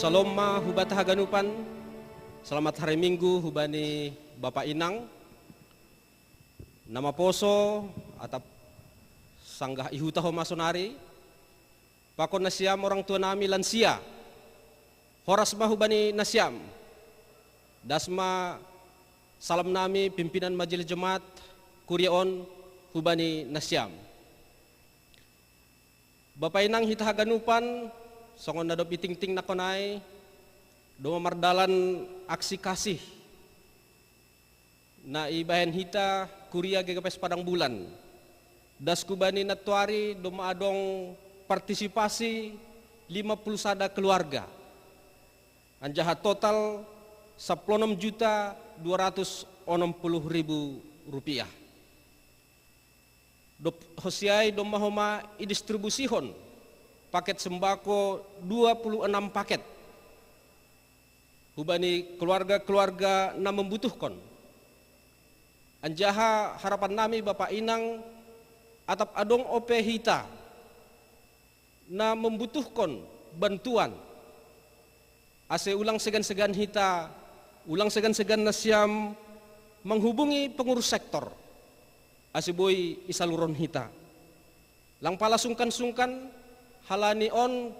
Salom ma hubata haganupan. Selamat hari Minggu hubani Bapak Inang. Nama poso atap sanggah ihuta ho masonari. Pakon nasiam orang tua nami lansia. Horas ma hubani nasiam. Dasma salam nami pimpinan majelis jemaat Kuriaon hubani nasiam. Bapak Inang hita haganupan songon nadop iting-ting nakonai doma mardalan aksi kasih na ibahen hita kuria GKPS Padang Bulan das kubani natuari doma adong partisipasi 50 sada keluarga anjaha total 16.260.000 rupiah dop hosiai doma homa idistribusihon paket sembako 26 paket hubani keluarga-keluarga na membutuhkan. Anjaha harapan nami Bapak Inang atap adong ope hita na membutuhkan bantuan. Ase ulang segan-segan hita, ulang segan-segan nasiam menghubungi pengurus sektor. Ase boy isaluron hita. Lang pala sungkan-sungkan halani on program